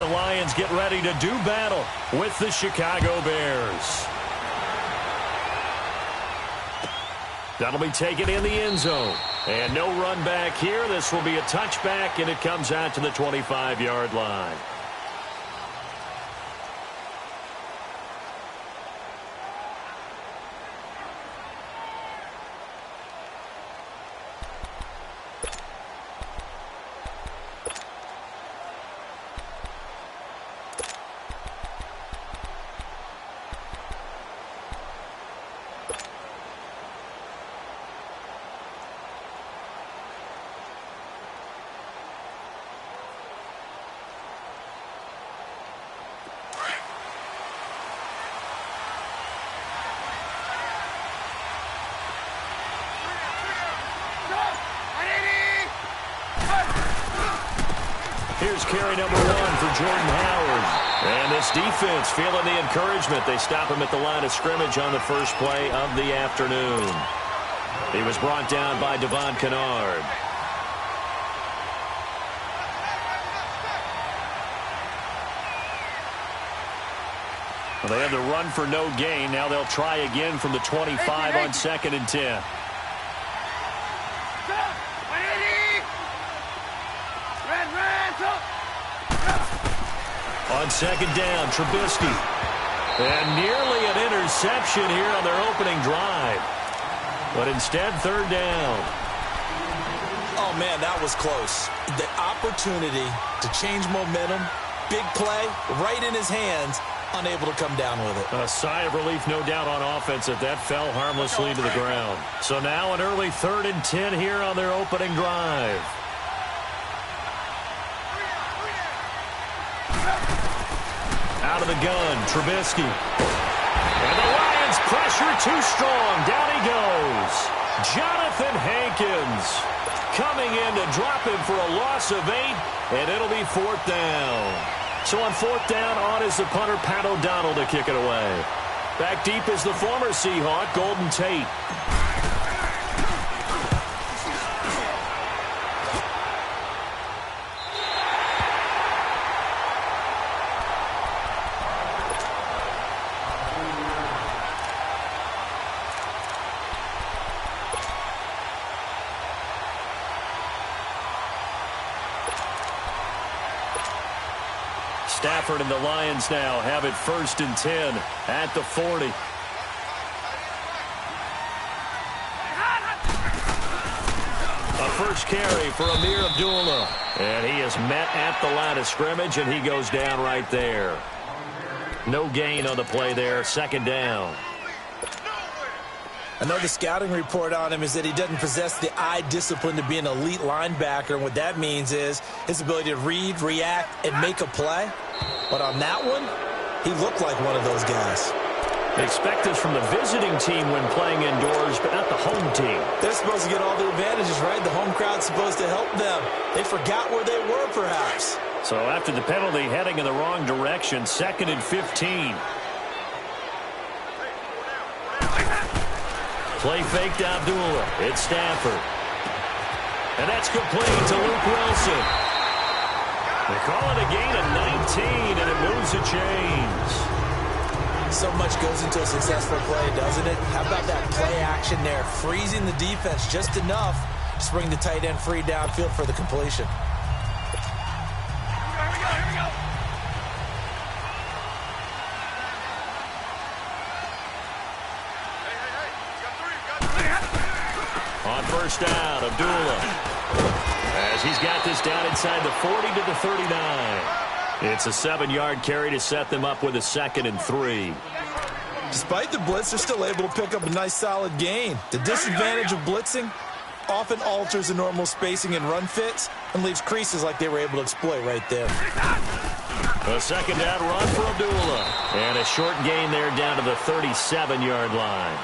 The Lions get ready to do battle with the Chicago Bears. That'll be taken in the end zone. And no run back here. This will be a touchback, and it comes out to the 25-yard line. Here's carry number 1 for Jordan Howard. And this defense feeling the encouragement. They stop him at the line of scrimmage on the first play of the afternoon. He was brought down by Devon Kennard. Well, they had the run for no gain. Now they'll try again from the 25 on 2nd and 10. On 2nd down, Trubisky. And nearly an interception here on their opening drive. But instead, 3rd down. Oh, man, that was close. The opportunity to change momentum, big play, right in his hands, unable to come down with it. A sigh of relief, no doubt, on offense if that fell harmlessly to the ground. So now an early 3rd and 10 here on their opening drive. Out of the gun, Trubisky. And the Lions pressure too strong. Down he goes. Jonathan Hankins coming in to drop him for a loss of 8, and it'll be 4th down. So on 4th down, on is the punter, Pat O'Donnell, to kick it away. Back deep is the former Seahawk, Golden Tate. Stafford and the Lions now have it 1st and 10 at the 40. A first carry for Amir Abdullah. And he is met at the line of scrimmage, and he goes down right there. No gain on the play there. 2nd down. I know the scouting report on him is that he doesn't possess the eye discipline to be an elite linebacker, and what that means is his ability to read, react, and make a play. But on that one, he looked like one of those guys. They expect this from the visiting team when playing indoors, but not the home team. They're supposed to get all the advantages, right? The home crowd's supposed to help them. They forgot where they were, perhaps. So after the penalty, heading in the wrong direction, 2nd and 15. Play fake to Abdullah. It's Stafford. And that's complete to Luke Wilson. They call it a gain of 19, and it moves the chains. So much goes into a successful play, doesn't it? How about that play action there? Freezing the defense just enough to bring the tight end free downfield for the completion. On 1st down, Abdullah. As he's got this down inside the 40 to the 39. It's a 7-yard carry to set them up with a 2nd and 3. Despite the blitz, they're still able to pick up a nice solid gain. The disadvantage of blitzing often alters the normal spacing and run fits and leaves creases like they were able to exploit right there. A 2nd down run for Abdullah. And a short gain there down to the 37-yard line.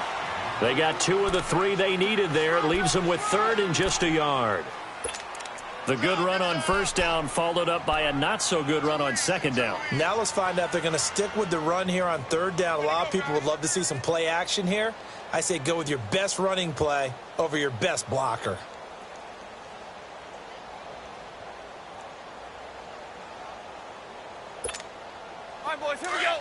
They got 2 of the 3 they needed there. It leaves them with 3rd and just a yard. The good run on 1st down followed up by a not-so-good run on 2nd down. Now let's find out if they're going to stick with the run here on 3rd down. A lot of people would love to see some play action here. I say go with your best running play over your best blocker. All right, boys, here we go.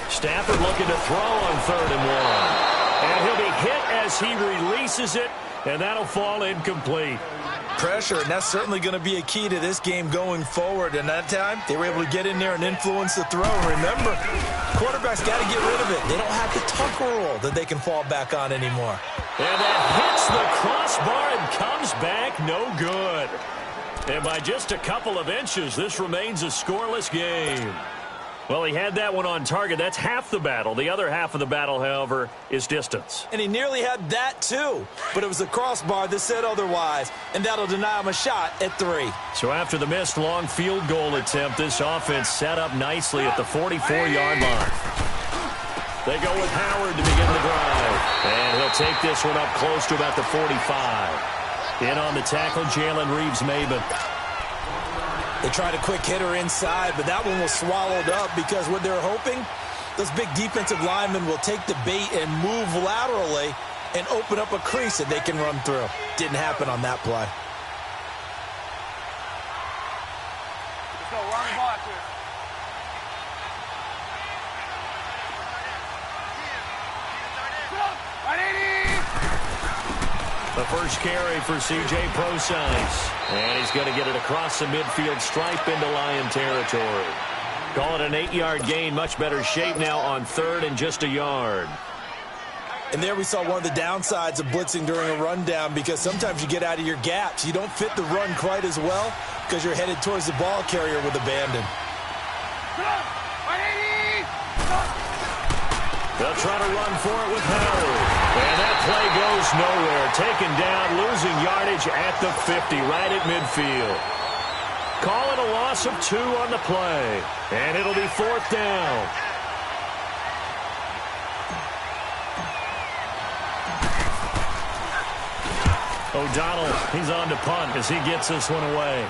Stafford looking to throw on 3rd and 1. And he'll be hit as he releases it, and that'll fall incomplete. Pressure, and that's certainly going to be a key to this game going forward. And that time, they were able to get in there and influence the throw. Remember, quarterbacks got to get rid of it. They don't have the tuck rule that they can fall back on anymore. And that hits the crossbar and comes back no good. And by just a couple of inches, this remains a scoreless game. Well, he had that one on target. That's half the battle. The other half of the battle, however, is distance. And he nearly had that, too. But it was the crossbar that said otherwise, and that'll deny him a shot at 3. So after the missed long field goal attempt, this offense set up nicely at the 44-yard line. They go with Howard to begin the drive. And he'll take this one up close to about the 45. In on the tackle, Jalen Reeves-Maybin. They tried a quick hitter inside, but that one was swallowed up because what they're hoping, those big defensive linemen will take the bait and move laterally and open up a crease that they can run through. Didn't happen on that play. Let's go, we're on the ball out here. The first carry for C.J. Prosise. And he's going to get it across the midfield stripe into Lion territory. Call it an 8-yard gain. Much better shape now on 3rd and just a yard. And there we saw one of the downsides of blitzing during a rundown because sometimes you get out of your gaps. You don't fit the run quite as well because you're headed towards the ball carrier with abandon. They'll try to run for it with Howard. And that play goes nowhere. Taken down, losing yardage at the 50, right at midfield. Call it a loss of 2 on the play. And it'll be 4th down. O'Donnell, he's on to punt as he gets this one away.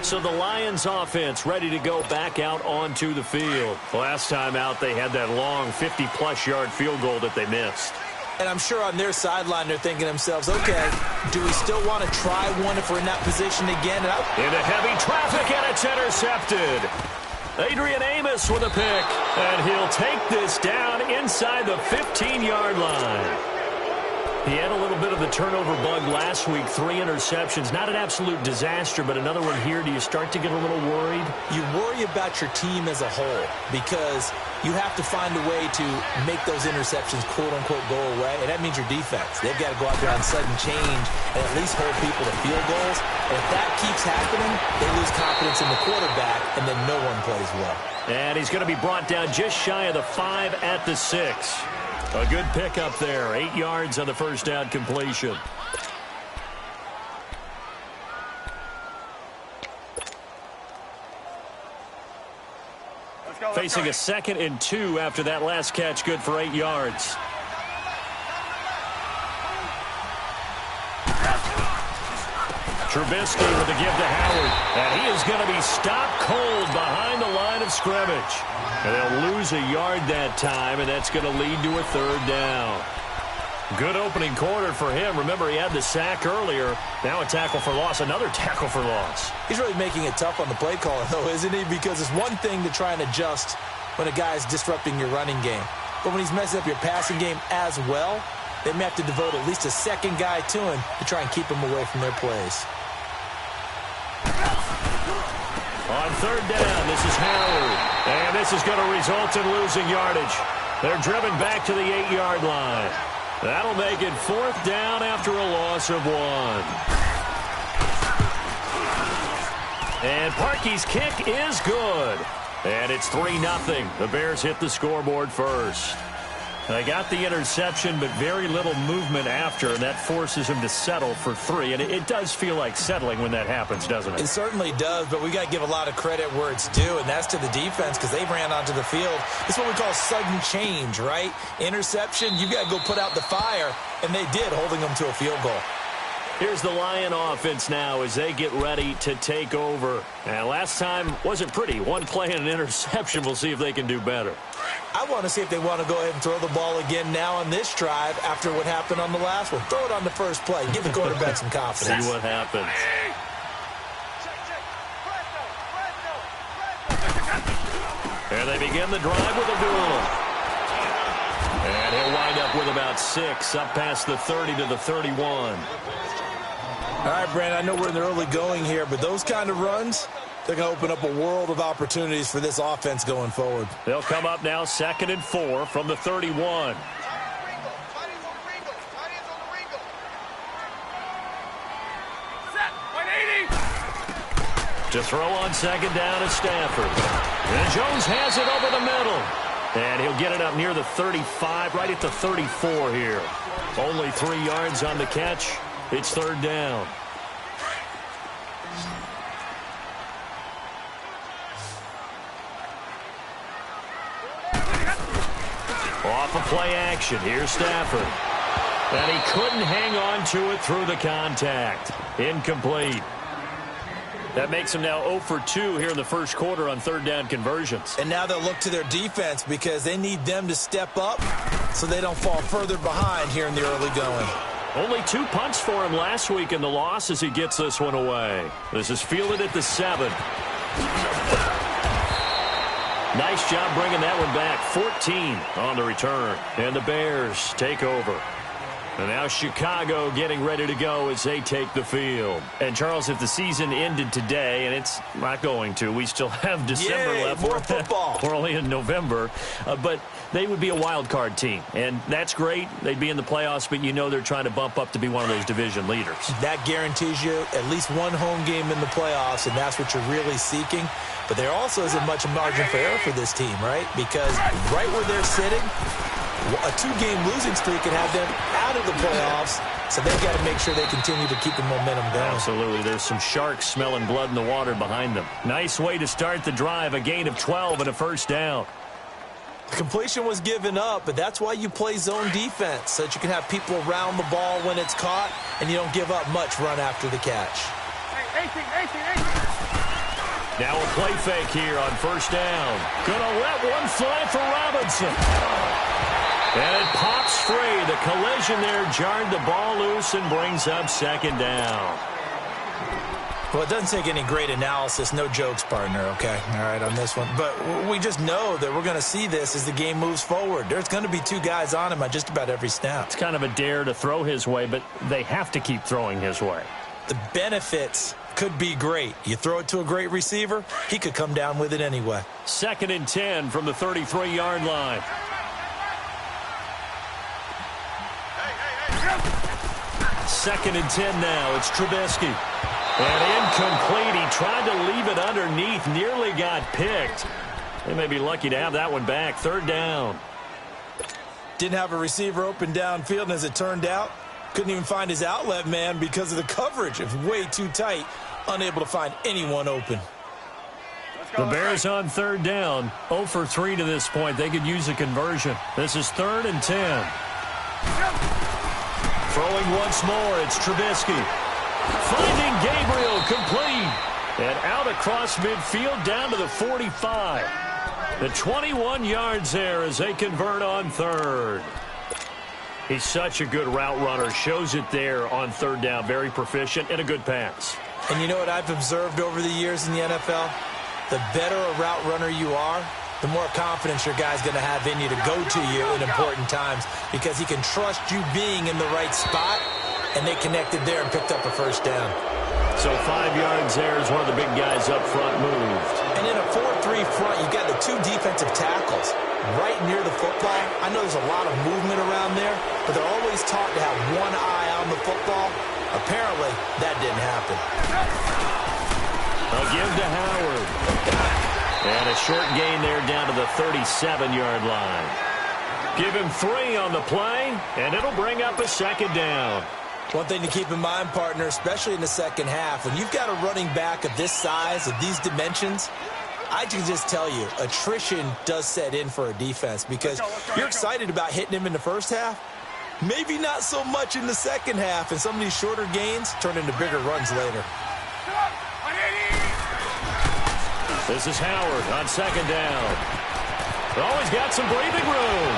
So the Lions offense ready to go back out onto the field. Last time out, they had that long 50-plus yard field goal that they missed. And I'm sure on their sideline, they're thinking to themselves, okay, do we still want to try one if we're in that position again? Into heavy traffic, and it's intercepted. Adrian Amos with a pick, and he'll take this down inside the 15-yard line. He had a little bit of the turnover bug last week, 3 interceptions. Not an absolute disaster, but another one here. Do you start to get a little worried? You worry about your team as a whole because you have to find a way to make those interceptions, quote-unquote, go away, and that means your defense. They've got to go out there on sudden change and at least hold people to field goals. And if that keeps happening, they lose confidence in the quarterback, and then no one plays well. And he's going to be brought down just shy of the 5 at the 6. A good pickup there. 8 yards on the first down completion. Facing a 2nd and 2 after that last catch, good for 8 yards. Trubisky with the give to Howard. And he is going to be stopped cold behind the line of scrimmage. And they'll lose a yard that time, and that's going to lead to a 3rd down. Good opening quarter for him. Remember, he had the sack earlier. Now a tackle for loss, another tackle for loss. He's really making it tough on the play caller, though, isn't he? Because it's one thing to try and adjust when a guy is disrupting your running game. But when he's messing up your passing game as well, they may have to devote at least a second guy to him to try and keep him away from their plays. On 3rd down, this is Howard. And this is going to result in losing yardage. They're driven back to the 8-yard line. That'll make it 4th down after a loss of 1. And Parkey's kick is good. And it's 3-0. The Bears hit the scoreboard first. They got the interception, but very little movement after, and that forces him to settle for 3. And it does feel like settling when that happens, doesn't it? It certainly does, but we got to give a lot of credit where it's due, and that's to the defense because they ran onto the field. It's what we call sudden change, right? Interception, you got to go put out the fire, and they did, holding them to a field goal. Here's the Lion offense now as they get ready to take over. And last time wasn't pretty. One play and an interception. We'll see if they can do better. I want to see if they want to go ahead and throw the ball again now on this drive after what happened on the last one. Throw it on the first play. Give the quarterback some confidence. See what happens. And they begin the drive with a duel. And he'll wind up with about 6, up past the 30 to the 31. All right, Brandon, I know we're in the early going here, but those kind of runs, they're going to open up a world of opportunities for this offense going forward. They'll come up now 2nd and 4 from the 31. To throw on 2nd down is Stafford. And Jones has it over the middle. And he'll get it up near the 35, right at the 34 here. Only 3 yards on the catch. It's 3rd down. Off of play action. Here's Stafford. And he couldn't hang on to it through the contact. Incomplete. That makes them now 0 for 2 here in the first quarter on 3rd down conversions. And now they'll look to their defense because they need them to step up so they don't fall further behind here in the early going. Only 2 punts for him last week in the loss as he gets this one away. This is fielded at the 7. Nice job bringing that one back. 14 on the return. And the Bears take over. And now Chicago getting ready to go as they take the field. And, Charles, if the season ended today, and it's not going to, we still have December left. More football. We're only in November. But they would be a wild card team. And that's great. They'd be in the playoffs, but you know they're trying to bump up to be one of those division leaders. That guarantees you at least one home game in the playoffs, and that's what you're really seeking. But there also isn't much margin for error for this team, right? Because right where they're sitting, a 2-game losing streak could have them out of the playoffs, so they've got to make sure they continue to keep the momentum going. Absolutely. There's some sharks smelling blood in the water behind them. Nice way to start the drive, a gain of 12 and a 1st down. The completion was given up, but that's why you play zone defense, so that you can have people around the ball when it's caught, and you don't give up much run after the catch. 18. Now a play fake here on 1st down. Gonna let one fly for Robinson. And it pops free. The collision there jarred the ball loose and brings up 2nd down. Well, it doesn't take any great analysis. No jokes, partner, okay? All right, on this one. But we just know that we're going to see this as the game moves forward. There's going to be 2 guys on him on just about every snap. It's kind of a dare to throw his way, but they have to keep throwing his way. The benefits could be great. You throw it to a great receiver, he could come down with it anyway. 2nd and 10 from the 33-yard line. 2nd and 10 now. It's Trubisky. And incomplete. He tried to leave it underneath. Nearly got picked. They may be lucky to have that one back. 3rd down. Didn't have a receiver open downfield, and as it turned out, couldn't even find his outlet man because of the coverage. It was way too tight. Unable to find anyone open. The Bears on 3rd down. 0 for 3 to this point. They could use a conversion. This is 3rd and 10. Throwing once more, it's Trubisky. Finding Gabriel, complete. And out across midfield down to the 45. The 21 yards there as they convert on 3rd. He's such a good route runner. Shows it there on 3rd down. Very proficient and a good pass. And you know what I've observed over the years in the NFL? The better a route runner you are, the more confidence your guy's going to have in you to go to you in important times because he can trust you being in the right spot, and they connected there and picked up a 1st down. So 5 yards there as one of the big guys up front moved. And in a 4-3 front, you've got the 2 defensive tackles right near the football. I know there's a lot of movement around there, but they're always taught to have one eye on the football. Apparently, that didn't happen. I'll give to Howard. And a short gain there down to the 37-yard line. Give him 3 on the play, and it'll bring up a 2nd down. One thing to keep in mind, partner, especially in the second half, when you've got a running back of this size, of these dimensions, I can just tell you, attrition does set in for a defense because you're excited about hitting him in the first half, Maybe not so much in the second half, and some of these shorter gains turn into bigger runs later. This is Howard on second down. Always got some breathing room.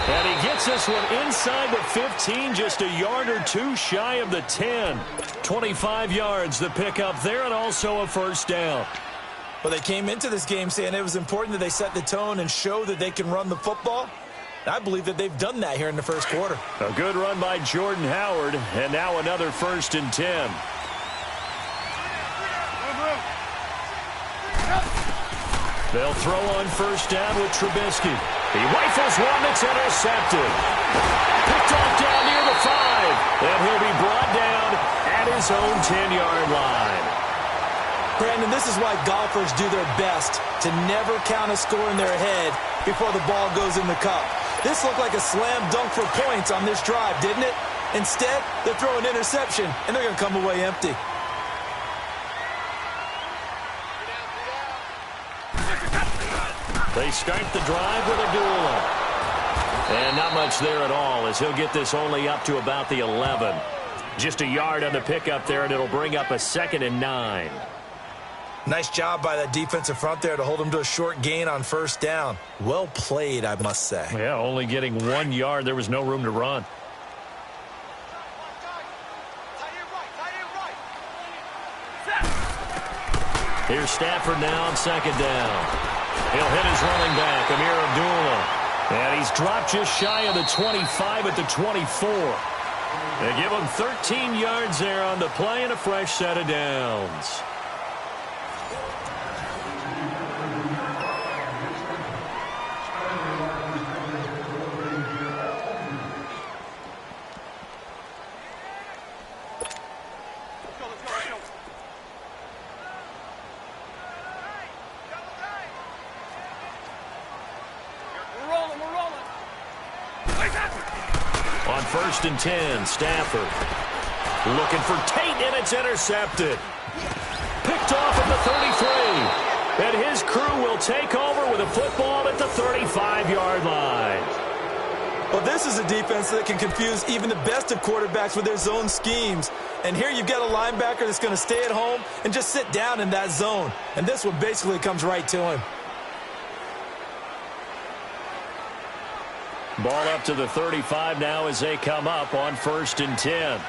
And he gets this one inside the 15, just a yard or two shy of the 10. 25 yards the pickup there, and also a first down. Well, they came into this game saying it was important that they set the tone and show that they can run the football. I believe that they've done that here in the first quarter. A good run by Jordan Howard, and now another 1st and 10. They'll throw on first down with Trubisky. He rifles one that's intercepted. Picked off down near the 5, and he'll be brought down at his own 10-yard line. Brandon, this is why golfers do their best to never count a score in their head before the ball goes in the cup. This looked like a slam dunk for points on this drive, didn't it? Instead, they throw an interception, and they're going to come away empty. They start the drive with Abdullah. And not much there at all, as he'll get this only up to about the 11. Just a yard on the pickup there, and it'll bring up a 2nd and 9. Nice job by that defensive front there to hold him to a short gain on first down. Well played, I must say. Yeah, only getting 1 yard. There was no room to run. Here's Stafford now on second down. He'll hit his running back, Amir Abdullah. And he's dropped just shy of the 25 at the 24. They give him 13 yards there on the play and a fresh set of downs. On 1st and 10, Stafford looking for Tate, and it's intercepted. Picked off at the 33. And his crew will take over with a football at the 35-yard line. Well, this is a defense that can confuse even the best of quarterbacks with their zone schemes. And here you've got a linebacker that's going to stay at home and just sit down in that zone. And this one basically comes right to him. Ball up to the 35 now as they come up on 1st and 10.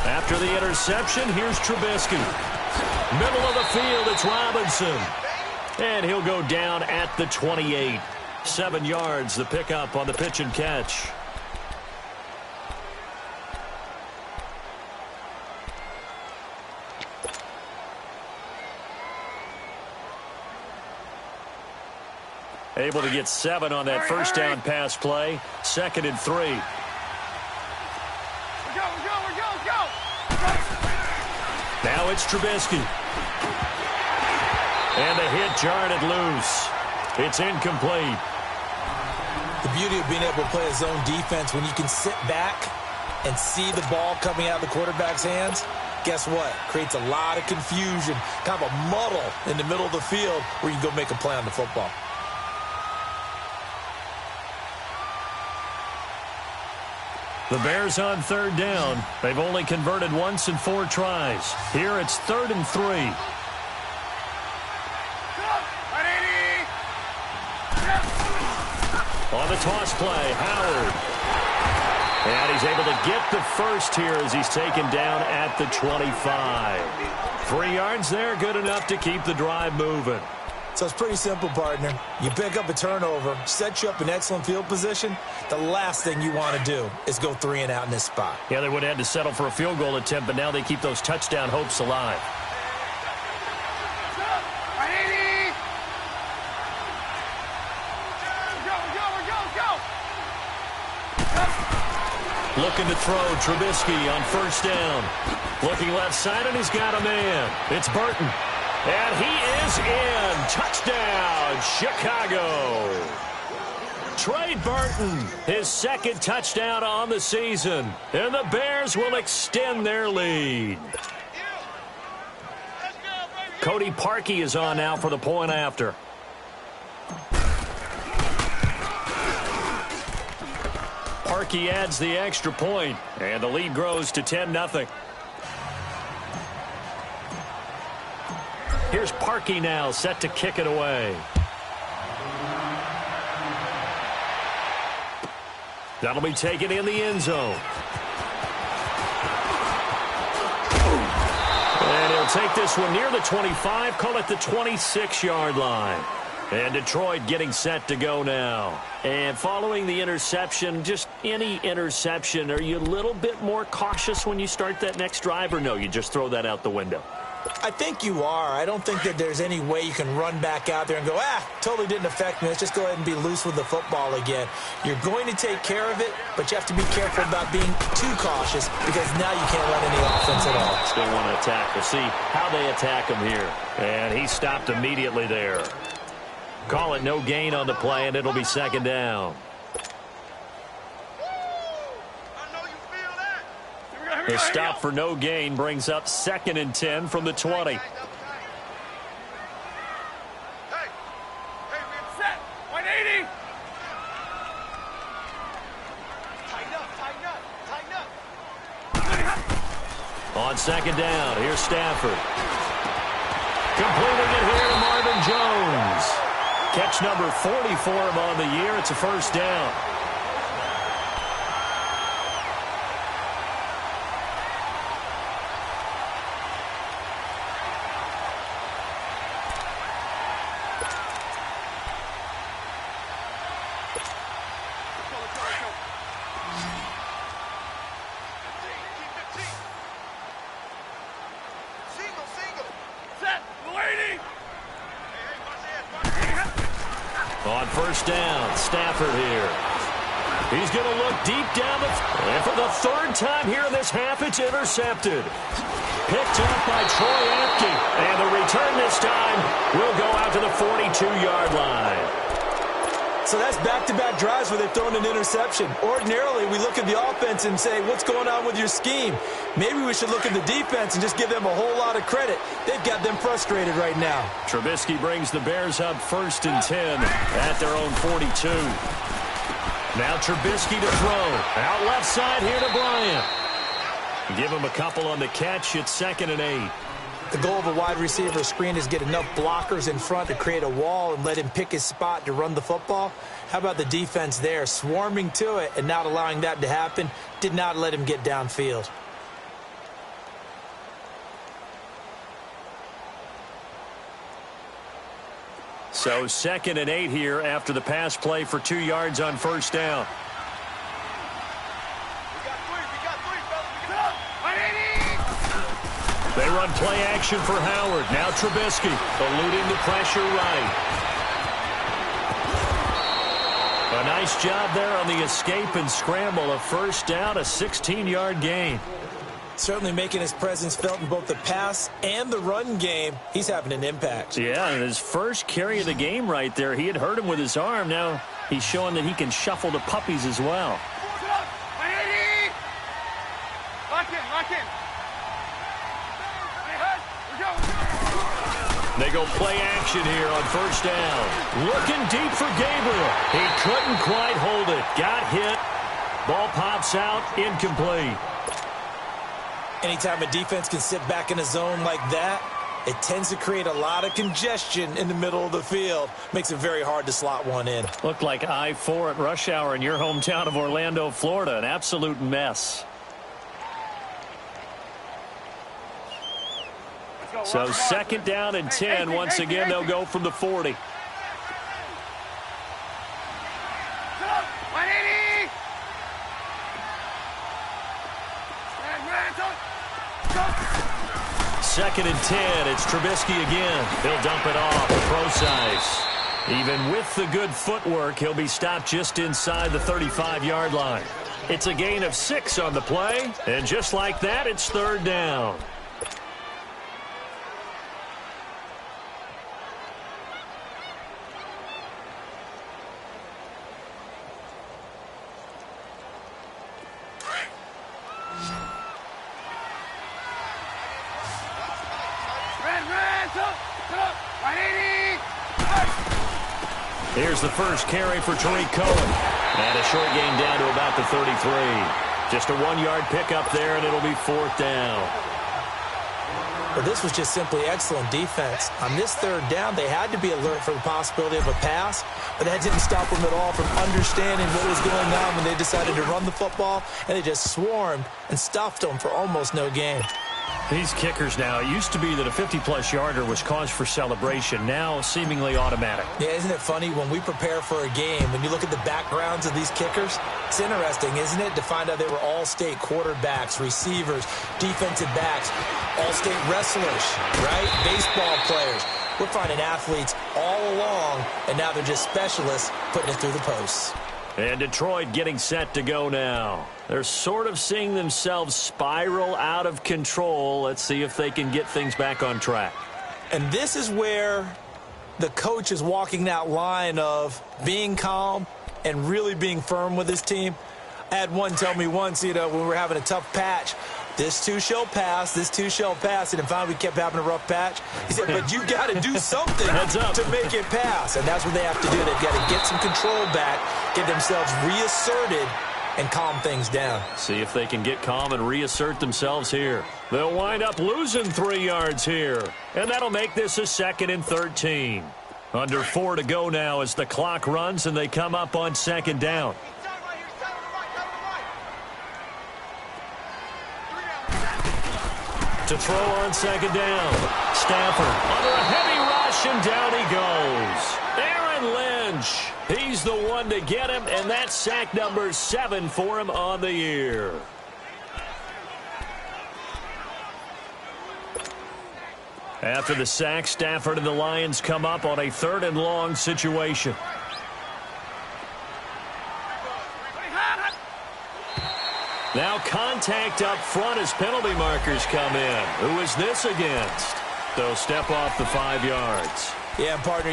After the interception, here's Trubisky. Middle of the field, it's Robinson. And he'll go down at the 28. 7 yards, the pickup on the pitch and catch. Able to get 7 on that first down pass play. 2nd and 3. We're go. Now it's Trubisky. And the hit jarred it loose. It's incomplete. The beauty of being able to play a zone defense when you can sit back and see the ball coming out of the quarterback's hands, guess what? Creates a lot of confusion, kind of a muddle in the middle of the field where you can go make a play on the football. The Bears on 3rd down. They've only converted once in 4 tries. Here it's 3rd and 3. On the toss play, Howard. And he's able to get the first here as he's taken down at the 25. 3 yards there, good enough to keep the drive moving. So it's pretty simple, partner. You pick up a turnover, set you up in excellent field position. The last thing you want to do is go 3 and out in this spot. Yeah, they would have had to settle for a field goal attempt, but now they keep those touchdown hopes alive. Looking to throw, Trubisky on first down. Looking left side, and he's got a man. It's Burton. And he is in. Touchdown, Chicago. Trey Burton, his 2nd touchdown on the season. And the Bears will extend their lead. Cody Parkey is on now for the point after. Parkey adds the extra point, and the lead grows to 10-0. Here's Parkey now, set to kick it away. That'll be taken in the end zone. And he'll take this one near the 25, call it the 26-yard line. And Detroit getting set to go now. And following the interception, just any interception, are you a little bit more cautious when you start that next drive, or no, you just throw that out the window? I think you are. I don't think that there's any way you can run back out there and go, totally didn't affect me. Let's just go ahead and be loose with the football again. You're going to take care of it, but you have to be careful about being too cautious because now you can't run any offense at all. Still want to attack. We'll see how they attack him here. And he stopped immediately there. Call it no gain on the play, and it'll be second down. The stop for no gain brings up 2nd and 10 from the 20. Hey, we're set. 180. Tighten up. On second down, here's Stafford. Completing it here to Marvin Jones. Catch number 40 for him on the year. It's a first down. On first down, Stafford here. He's going to look deep down and for the third time here in this half, it's intercepted. Picked up by Troy Apke. And the return this time will go out to the 42-yard line. So that's back-to-back drives where they've thrown an interception. Ordinarily, we look at the offense and say, what's going on with your scheme? Maybe we should look at the defense and just give them a whole lot of credit. They've got them frustrated right now. Trubisky brings the Bears up 1st and 10 at their own 42. Now Trubisky to throw. Out left side here to Bryant. Give him a couple on the catch. It's 2nd and 8. The goal of a wide receiver screen is get enough blockers in front to create a wall and let him pick his spot to run the football. How about the defense there, swarming to it and not allowing that to happen? Did not let him get downfield. So 2nd and 8 here after the pass play for 2 yards on first down. They run play action for Howard. Now Trubisky eluding the pressure right. A nice job there on the escape and scramble. A first down, a 16-yard gain. Certainly making his presence felt in both the pass and the run game. He's having an impact. Yeah, and his first carry of the game right there. He had hurt him with his arm. Now he's showing that he can shuffle the puppies as well. Lock in. They go play action here on first down. Looking deep for Gabriel. He couldn't quite hold it. Got hit. Ball pops out. Incomplete. Anytime a defense can sit back in a zone like that, it tends to create a lot of congestion in the middle of the field. Makes it very hard to slot one in. Looked like I-4 at rush hour in your hometown of Orlando, Florida. An absolute mess. So 2nd down and 10. Once again, they'll go from the 40. Second and 10. It's Trubisky again. He'll dump it off. Procise. Even with the good footwork, he'll be stopped just inside the 35-yard line. It's a gain of 6 on the play. And just like that, it's 3rd down. Here's the first carry for Tariq Cohen. And a short gain down to about the 33. Just a 1-yard pickup there, and it'll be 4th down. Well, this was just simply excellent defense. On this 3rd down, they had to be alert for the possibility of a pass, but that didn't stop them at all from understanding what was going on when they decided to run the football, and they just swarmed and stuffed them for almost no gain. These kickers now, it used to be that a 50-plus yarder was cause for celebration. Now, seemingly automatic. Yeah, isn't it funny when we prepare for a game, when you look at the backgrounds of these kickers, it's interesting, isn't it, to find out they were all-state quarterbacks, receivers, defensive backs, all-state wrestlers, right? Baseball players. We're finding athletes all along, and now they're just specialists putting it through the posts. And Detroit getting set to go now. They're sort of seeing themselves spiral out of control. Let's see if they can get things back on track. And this is where the coach is walking that line of being calm and really being firm with his team. I had one tell me once, when we were having a tough patch, this too shall pass, this too shall pass. And then finally we kept having a rough patch. He said, but you got to do something to make it pass. And that's what they have to do. They've got to get some control back, get themselves reasserted, and calm things down. See if they can get calm and reassert themselves here. They'll wind up losing 3 yards here. And that'll make this a 2nd and 13. Under 4 to go now as the clock runs and they come up on 2nd down. To throw on 2nd down. Stafford under a heavy rush, and down he goes. Aaron Lynch. He's the one to get him, and that's sack number 7 for him on the year. After the sack, Stafford and the Lions come up on a 3rd and long situation. Now contact up front as penalty markers come in. Who is this against? They'll step off the 5 yards. Yeah, partner,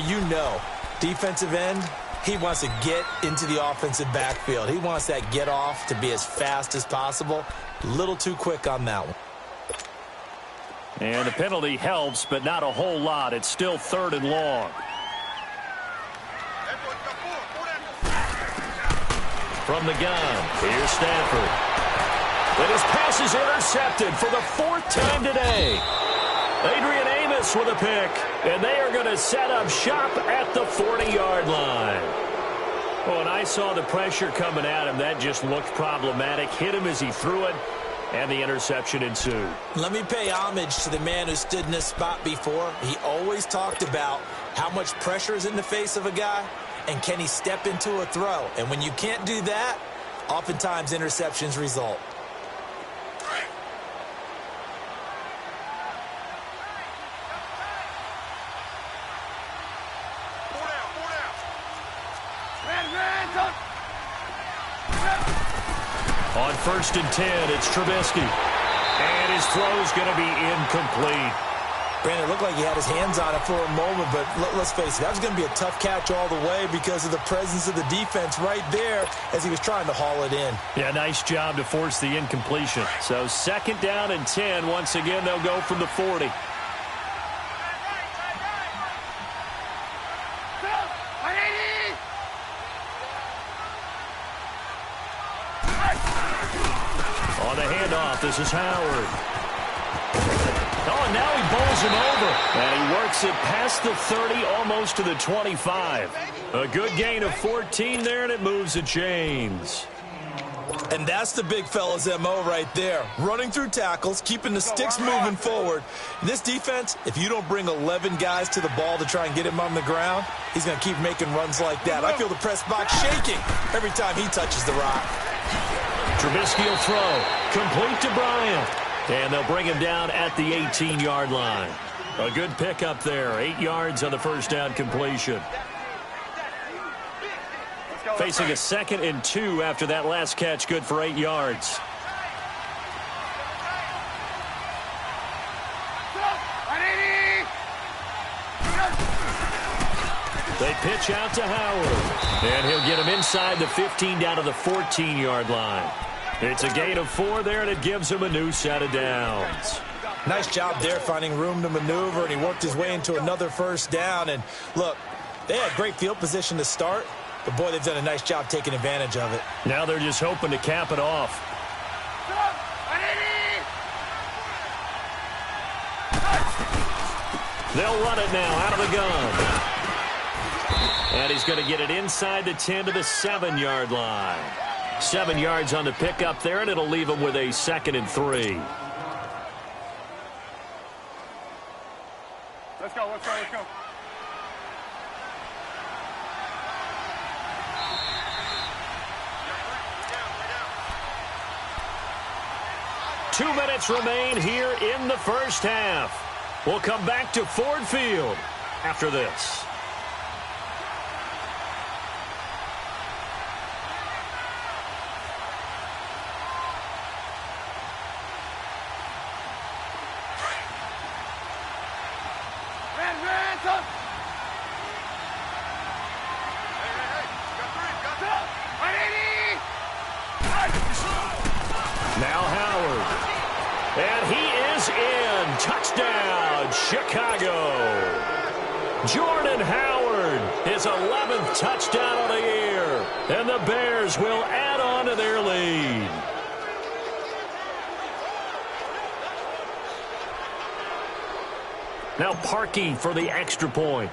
defensive end, he wants to get into the offensive backfield. He wants that get off to be as fast as possible. A little too quick on that one. And the penalty helps, but not a whole lot. It's still 3rd and long. From the gun, here's Stafford. And his pass is intercepted for the 4th time today. Adrian Amos with a pick, and they are going to set up shop at the 40-yard line. Oh, and I saw the pressure coming at him. That just looked problematic. Hit him as he threw it, and the interception ensued. Let me pay homage to the man who stood in this spot before. He always talked about how much pressure is in the face of a guy, and can he step into a throw. And when you can't do that, oftentimes interceptions result. On 1st and 10, it's Trubisky. And his throw is going to be incomplete. Brandon, it looked like he had his hands on it for a moment, but let's face it, that was going to be a tough catch all the way because of the presence of the defense right there as he was trying to haul it in. Yeah, nice job to force the incompletion. So 2nd down and 10. Once again, they'll go from the 40. On the handoff, this is Howard. Oh, and now he bowls him over. And he works it past the 30, almost to the 25. A good gain of 14 there, and it moves the chains. And that's the big fella's MO right there. Running through tackles, keeping the sticks moving forward. This defense, if you don't bring 11 guys to the ball to try and get him on the ground, he's going to keep making runs like that. I feel the press box shaking every time he touches the rock. Trubisky will throw. Complete to Bryant. And they'll bring him down at the 18-yard line. A good pickup there. 8 yards on the first down completion. Facing a 2nd and 2 after that last catch. Good for 8 yards. They pitch out to Howard. And he'll get him inside the 15 down to the 14-yard line. It's a gain of 4 there, and it gives him a new set of downs. Nice job there finding room to maneuver, and he worked his way into another first down. And look, they had great field position to start, but boy, they've done a nice job taking advantage of it. Now they're just hoping to cap it off. They'll run it now out of the gun. And he's going to get it inside the 10 to the 7-yard line. 7 yards on the pickup there, and it'll leave him with a 2nd and 3. Let's go, let's go, let's go. Two minutes remain here in the first half. We'll come back to Ford Field after this. Now Howard. And he is in. Touchdown, Chicago. Jordan Howard, his 11th touchdown of the year. And the Bears will add on to their lead. Now Parkey for the extra point.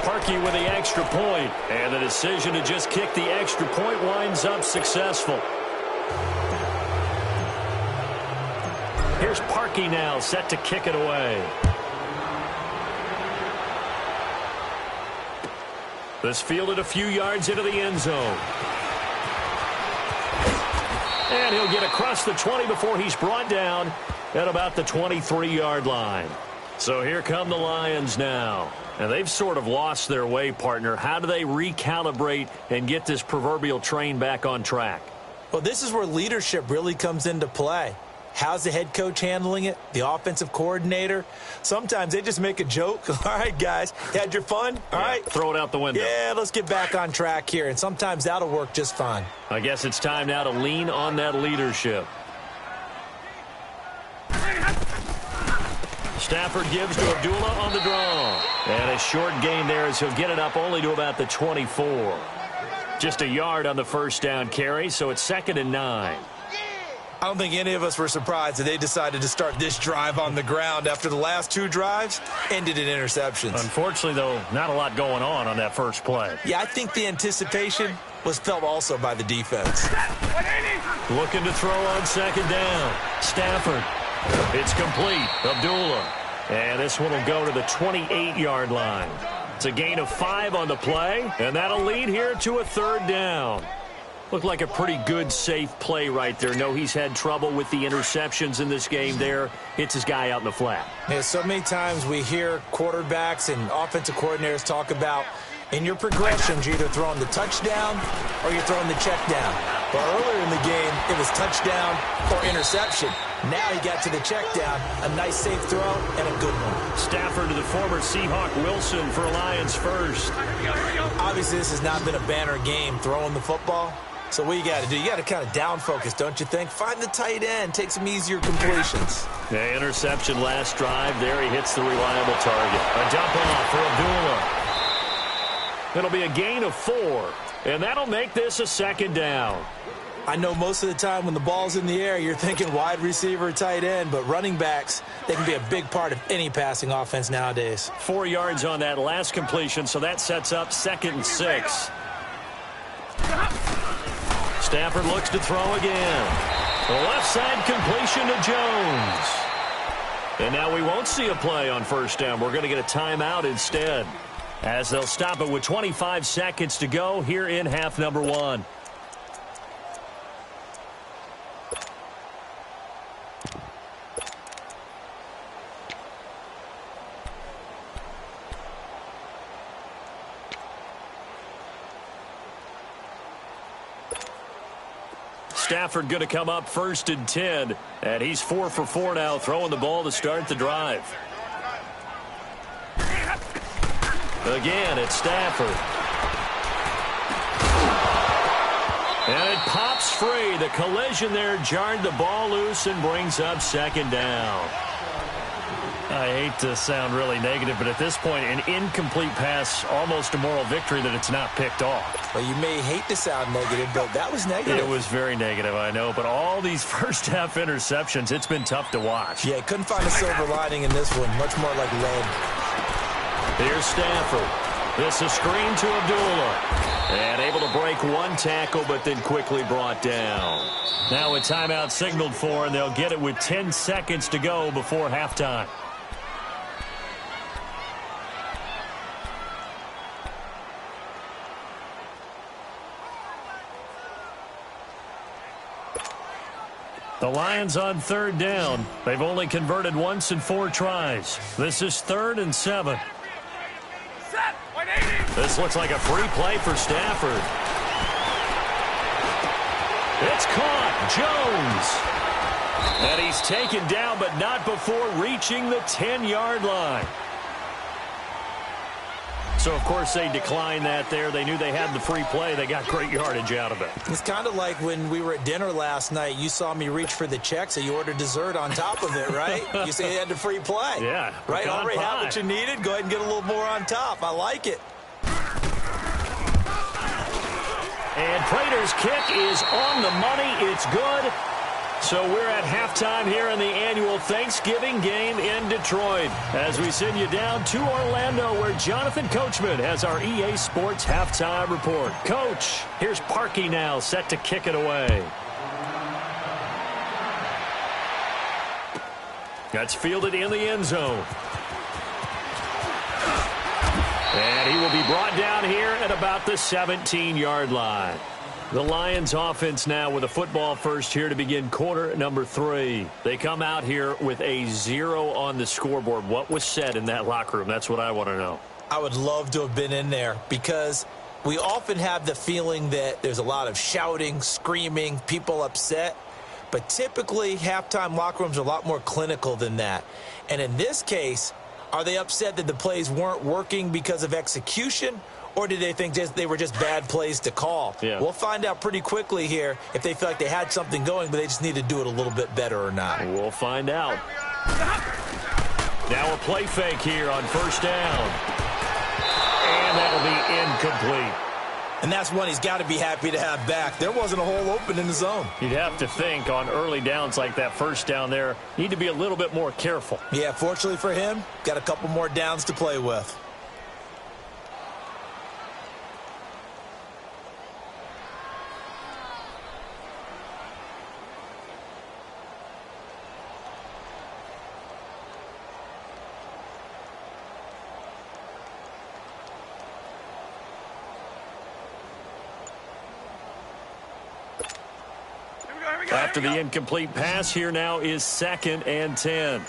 Parkey with the extra point, and the decision to just kick the extra point winds up successful. Here's Parkey now, set to kick it away. This fielded a few yards into the end zone. And he'll get across the 20 before he's brought down at about the 23-yard line. So here come the Lions now. And they've sort of lost their way, partner. How do they recalibrate and get this proverbial train back on track? Well, this is where leadership really comes into play. How's the head coach handling it? The offensive coordinator? Sometimes they just make a joke. All right, guys, you had your fun? All right. Throw it out the window. Yeah, let's get back on track here. And sometimes that'll work just fine. I guess it's time now to lean on that leadership. Stafford gives to Abdullah on the draw. And a short gain there as he'll get it up only to about the 24. Just a yard on the first down carry, so it's 2nd and 9. I don't think any of us were surprised that they decided to start this drive on the ground after the last two drives ended in interceptions. Unfortunately, though, not a lot going on that first play. Yeah, I think the anticipation was felt also by the defense. Looking to throw on 2nd down. Stafford. It's complete. Abdullah. And this one will go to the 28-yard line. It's a gain of 5 on the play, and that'll lead here to a 3rd down. Looked like a pretty good, safe play right there. No, he's had trouble with the interceptions in this game there. Hits his guy out in the flat. Yeah, so many times we hear quarterbacks and offensive coordinators talk about in your progressions, you're either throwing the touchdown or you're throwing the check down. But earlier in the game, it was touchdown or interception. Now he got to the check down, a nice safe throw, and a good one. Stafford to the former Seahawk Wilson for Lions first. Obviously, this has not been a banner game throwing the football. So what you got to do, you got to kind of down focus, don't you think? Find the tight end, take some easier completions. The interception last drive. There he hits the reliable target. A dump off for Abdullah. It'll be a gain of 4, and that'll make this a 2nd down. I know most of the time when the ball's in the air, you're thinking wide receiver, tight end, but running backs, they can be a big part of any passing offense nowadays. 4 yards on that last completion, so that sets up 2nd and 6. Stafford looks to throw again. The left side completion to Jones. And now we won't see a play on 1st down. We're going to get a timeout instead, as they'll stop it with 25 seconds to go here in half number 1. Stafford going to come up 1st and 10, and he's 4 for 4 now, throwing the ball to start the drive. Again, it's Stafford. And it pops free. The collision there jarred the ball loose and brings up second down. I hate to sound really negative, but at this point, an incomplete pass, almost a moral victory that it's not picked off. Well, you may hate to sound negative, but that was negative. It was very negative, I know, but all these first-half interceptions, it's been tough to watch. Yeah, couldn't find a silver lining in this one. Much more like lead. Here's Stafford. This is screen to Abdullah. And able to break one tackle, but then quickly brought down. Now a timeout signaled for, and they'll get it with 10 seconds to go before halftime. The Lions on third down. They've only converted once in 4 tries. This is 3rd and 7. Set. 180. This looks like a free play for Stafford. It's caught. Jones. And he's taken down, but not before reaching the 10-yard line. So, of course, they declined that there. They knew they had the free play. They got great yardage out of it. It's kind of like when we were at dinner last night. You saw me reach for the check, so you ordered dessert on top of it, right? You say you had the free play. Yeah. Right? Already had what you needed. Go ahead and get a little more on top. I like it. And Prater's kick is on the money. It's good. So we're at halftime here in the annual Thanksgiving game in Detroit as we send you down to Orlando where Jonathan Coachman has our EA Sports halftime report. Coach, here's Parkey now set to kick it away. That's fielded in the end zone. And he will be brought down here at about the 17-yard line. The Lions offense now with a football first here to begin quarter number 3. They come out here with a 0 on the scoreboard. What was said in that locker room? That's what I want to know. I would love to have been in there because we often have the feeling that there's a lot of shouting, screaming, people upset. But typically, halftime locker rooms are a lot more clinical than that. And in this case, are they upset that the plays weren't working because of execution? Or did they think they were just bad plays to call? Yeah. We'll find out pretty quickly here if they feel like they had something going, but they just need to do it a little bit better or not. We'll find out. Now a play fake here on first down. And that'll be incomplete. And that's one he's got to be happy to have back. There wasn't a hole open in the zone. You'd have to think on early downs like that first down there, need to be a little bit more careful. Yeah, fortunately for him, got a couple more downs to play with. After the incomplete pass, here now is 2nd and 10.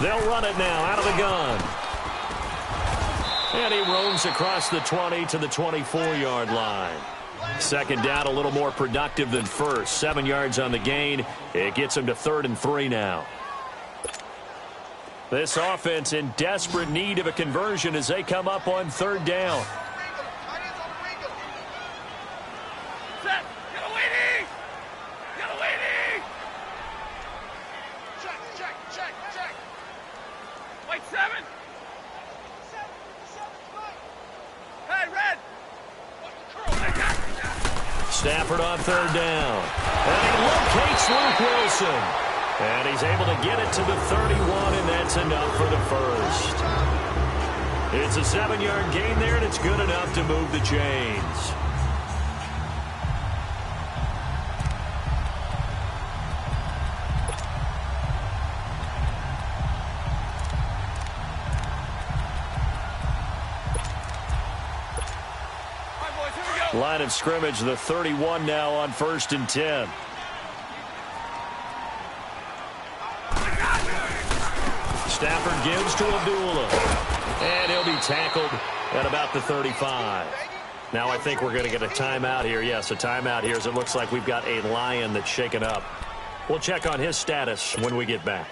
They'll run it now out of the gun. And he roams across the 20 to the 24-yard line. Second down, a little more productive than first. 7 yards on the gain. It gets him to 3rd and 3 now. This offense in desperate need of a conversion as they come up on 3rd down. Stafford on 3rd down. And he locates Luke Wilson. And he's able to get it to the 31, and that's enough for the first. It's a 7-yard gain there, and it's good enough to move the chains. Line of scrimmage, the 31 now on 1st and 10. Stafford gives to Abdullah. And he'll be tackled at about the 35. Now I think we're going to get a timeout here. Yes, a timeout here as it looks like we've got a Lion that's shaken up. We'll check on his status when we get back.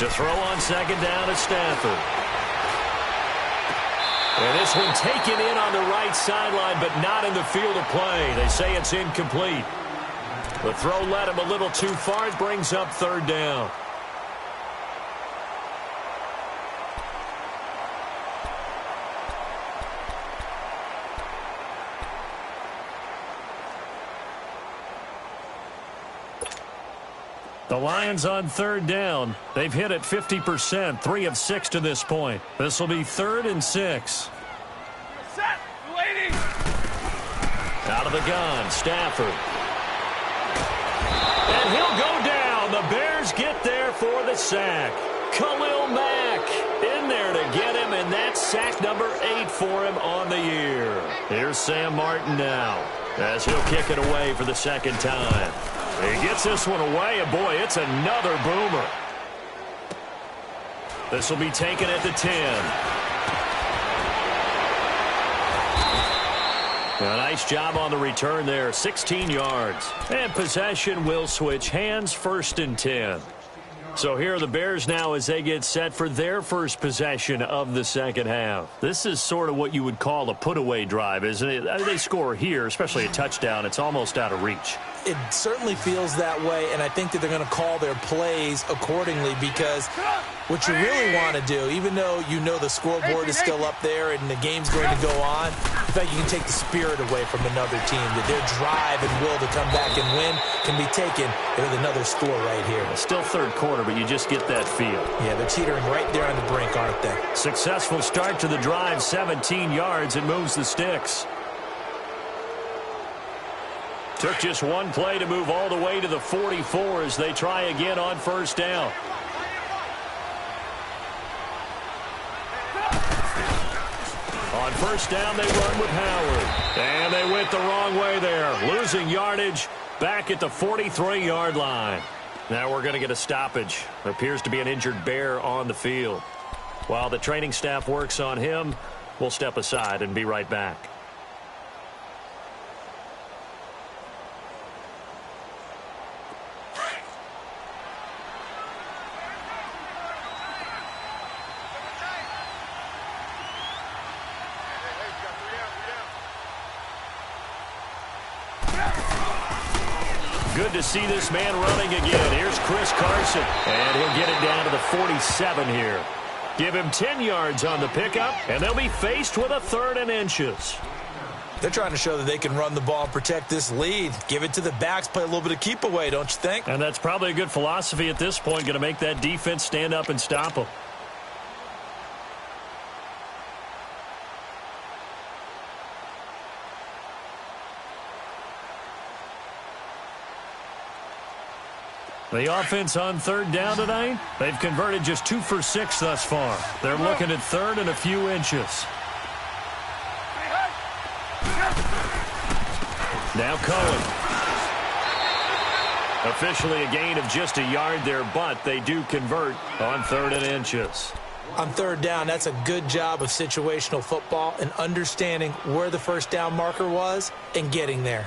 To throw on second down is Stafford. And this one taken in on the right sideline, but not in the field of play. They say it's incomplete. The throw led him a little too far. It brings up third down. The Lions on third down. They've hit it 50%, 3 of 6 to this point. This will be 3rd and 6. Set. Waiting. Out of the gun, Stafford. And he'll go down. The Bears get there for the sack. Khalil Mack in there to get him, and that's sack number 8 for him on the year. Here's Sam Martin now as he'll kick it away for the second time. He gets this one away, and boy, it's another boomer. This will be taken at the 10. A nice job on the return there, 16 yards. And possession will switch hands, 1st and 10. So here are the Bears now as they get set for their first possession of the second half. This is sort of what you would call a put-away drive, isn't it? They score here, especially a touchdown. It's almost out of reach. It certainly feels that way, and I think that they're going to call their plays accordingly, because what you really want to do, even though you know the scoreboard is still up there and the game's going to go on, in fact, you can take the spirit away from another team, that their drive and will to come back and win can be taken with another score right here. It's still third quarter, but you just get that feel. Yeah, they're teetering right there on the brink, aren't they? Successful start to the drive, 17 yards, and moves the sticks. Took just one play to move all the way to the 44 as they try again on first down. On first down, they run with Howard. And they went the wrong way there, losing yardage back at the 43-yard line. Now we're going to get a stoppage. There appears to be an injured Bear on the field. While the training staff works on him, we'll step aside and be right back. Good to see this man running again. Here's Chris Carson, and he'll get it down to the 47 here. Give him 10 yards on the pickup, and they'll be faced with a 3rd and inches. They're trying to show that they can run the ball and protect this lead. Give it to the backs, play a little bit of keep away, don't you think? And that's probably a good philosophy at this point, going to make that defense stand up and stop them. The offense on third down tonight, they've converted just 2 for 6 thus far. They're looking at 3rd and a few inches. Now Cohen. Officially a gain of just a yard there, but they do convert on 3rd and inches. On third down, that's a good job of situational football and understanding where the first down marker was and getting there.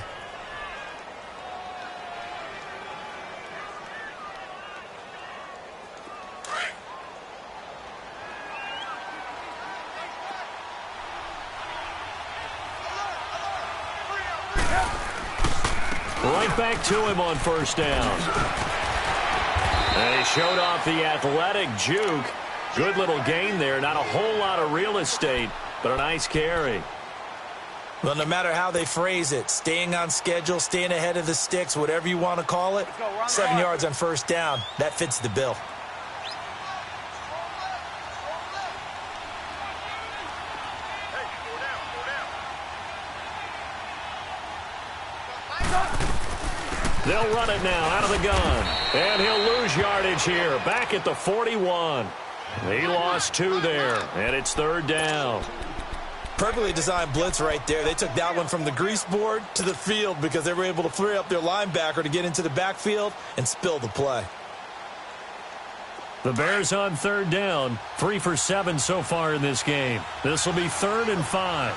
Right back to him on first down. They showed off the athletic juke. Good little gain there. Not a whole lot of real estate, but a nice carry. Well, no matter how they phrase it, staying on schedule, staying ahead of the sticks, whatever you want to call it, 7 yards on first down, that fits the bill. They'll run it now out of the gun. And he'll lose yardage here. Back at the 41. He lost 2 there. And it's third down. Perfectly designed blitz right there. They took that one from the grease board to the field because they were able to free up their linebacker to get into the backfield and spill the play. The Bears on third down. 3 for 7 so far in this game. This will be 3rd and 5.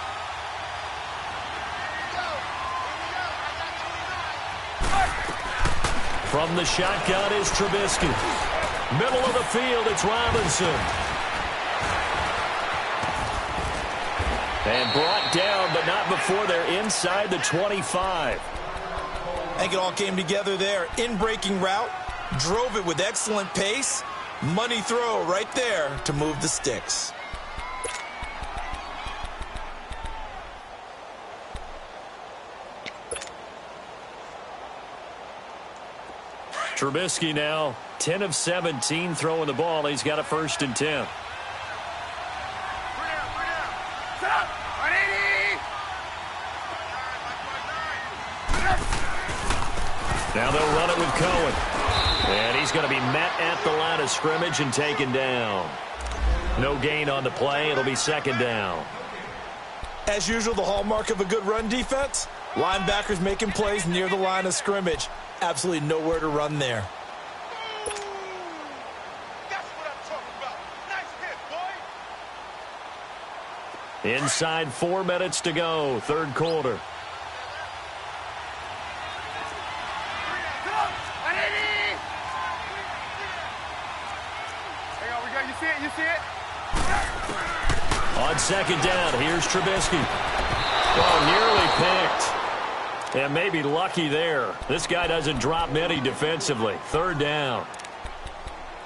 From the shotgun is Trubisky. Middle of the field, it's Robinson. And brought down, but not before they're inside the 25. I think it all came together there. In-breaking route, drove it with excellent pace. Money throw right there to move the sticks. Trubisky now 10 of 17 throwing the ball. He's got a 1st and 10. Now they'll run it with Cohen. And he's going to be met at the line of scrimmage and taken down. No gain on the play. It'll be 2nd down. As usual, the hallmark of a good run defense, linebackers making plays near the line of scrimmage. Absolutely nowhere to run there. That's what I'm talking about. Nice hit, boy. Inside 4 minutes to go, 3rd quarter. Hang on, you see it? You see it? On 2nd down, here's Trubisky. Oh, nearly picked. And maybe lucky there. This guy doesn't drop many defensively. 3rd down.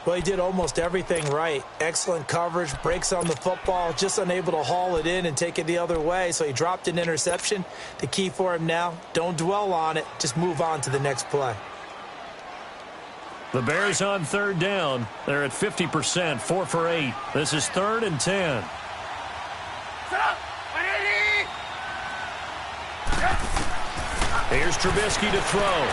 Well, he did almost everything right. Excellent coverage, breaks on the football, just unable to haul it in and take it the other way, so he dropped an interception. The key for him now, don't dwell on it, just move on to the next play. The Bears on 3rd down. They're at 50%, 4 for 8. This is 3rd and 10. Set up! 180! Here's Trubisky to throw.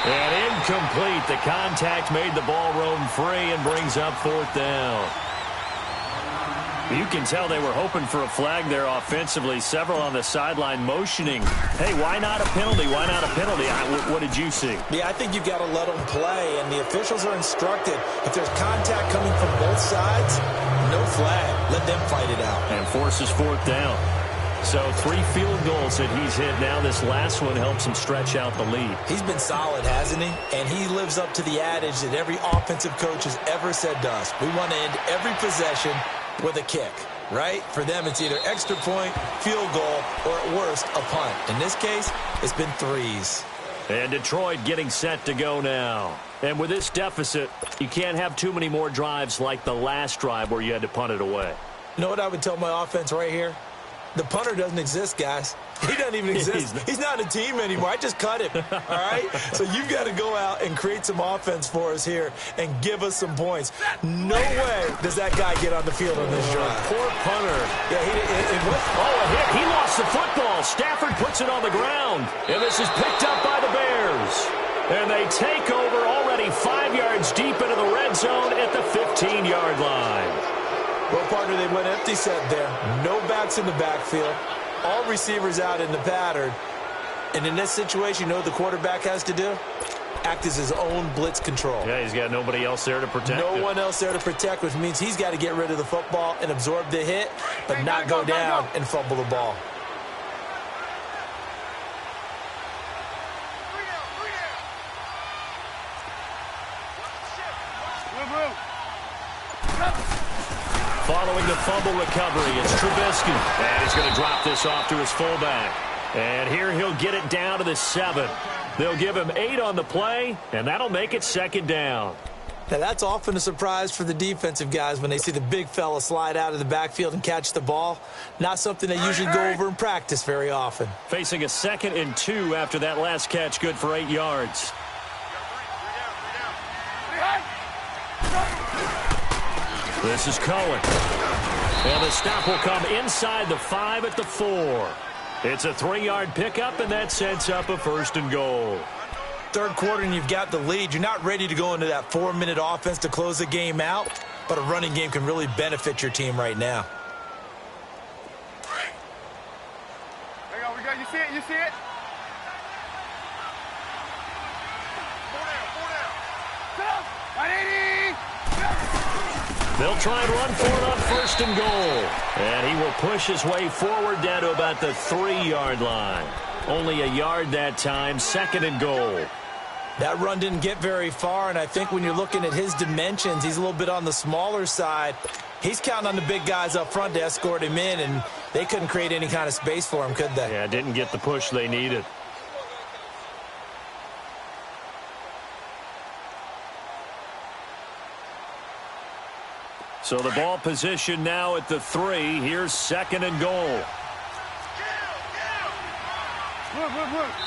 And incomplete. The contact made the ball roam free and brings up 4th down. You can tell they were hoping for a flag there offensively. Several on the sideline motioning. Hey, why not a penalty? Why not a penalty? What did you see? Yeah, I think you've got to let them play, and the officials are instructed. If there's contact coming from both sides, no flag. Let them fight it out. And forces 4th down. So 3 field goals that he's hit now. This last one helps him stretch out the lead. He's been solid, hasn't he? And he lives up to the adage that every offensive coach has ever said to us. We want to end every possession with a kick, right? For them, it's either extra point, field goal, or at worst, a punt. In this case, it's been 3s. And Detroit getting set to go now. And with this deficit, you can't have too many more drives like the last drive where you had to punt it away. You know what I would tell my offense right here? The punter doesn't exist, guys. He doesn't even exist. He's not a team anymore. I just cut him, all right? So you've got to go out and create some offense for us here and give us some points. No way does that guy get on the field on this drive. Poor punter. Yeah, a hit. He lost the football. Stafford puts it on the ground. And this is picked up by the Bears. And they take over already 5 yards deep into the red zone at the 15-yard line. Well, partner, they went empty set there. No backs in the backfield. All receivers out in the pattern. And in this situation, you know what the quarterback has to do? Act as his own blitz control. Yeah, he's got nobody else there to protect No one else there to protect, which means he's got to get rid of the football and absorb the hit, but not go down and fumble the ball. Following the fumble recovery, it's Trubisky. And he's going to drop this off to his fullback. And here he'll get it down to the 7. They'll give him 8 on the play, and that'll make it 2nd down. Now, that's often a surprise for the defensive guys when they see the big fella slide out of the backfield and catch the ball. Not something they usually go over in practice very often. Facing a 2nd and 2 after that last catch, good for 8 yards. This is Cohen. And the stop will come inside the 5 at the 4. It's a 3-yard pickup, and that sets up a 1st and goal. 3rd quarter, and you've got the lead. You're not ready to go into that 4-minute offense to close the game out, but a running game can really benefit your team right now. Hang on, you see it? You see it? Four down. Set up! 180! They'll try and run for it on 1st and goal. And he will push his way forward down to about the 3-yard line. Only a yard that time, 2nd and goal. That run didn't get very far, and I think when you're looking at his dimensions, he's a little bit on the smaller side. He's counting on the big guys up front to escort him in, and they couldn't create any kind of space for him, could they? Yeah, didn't get the push they needed. So the ball position now at the 3. Here's 2nd and goal.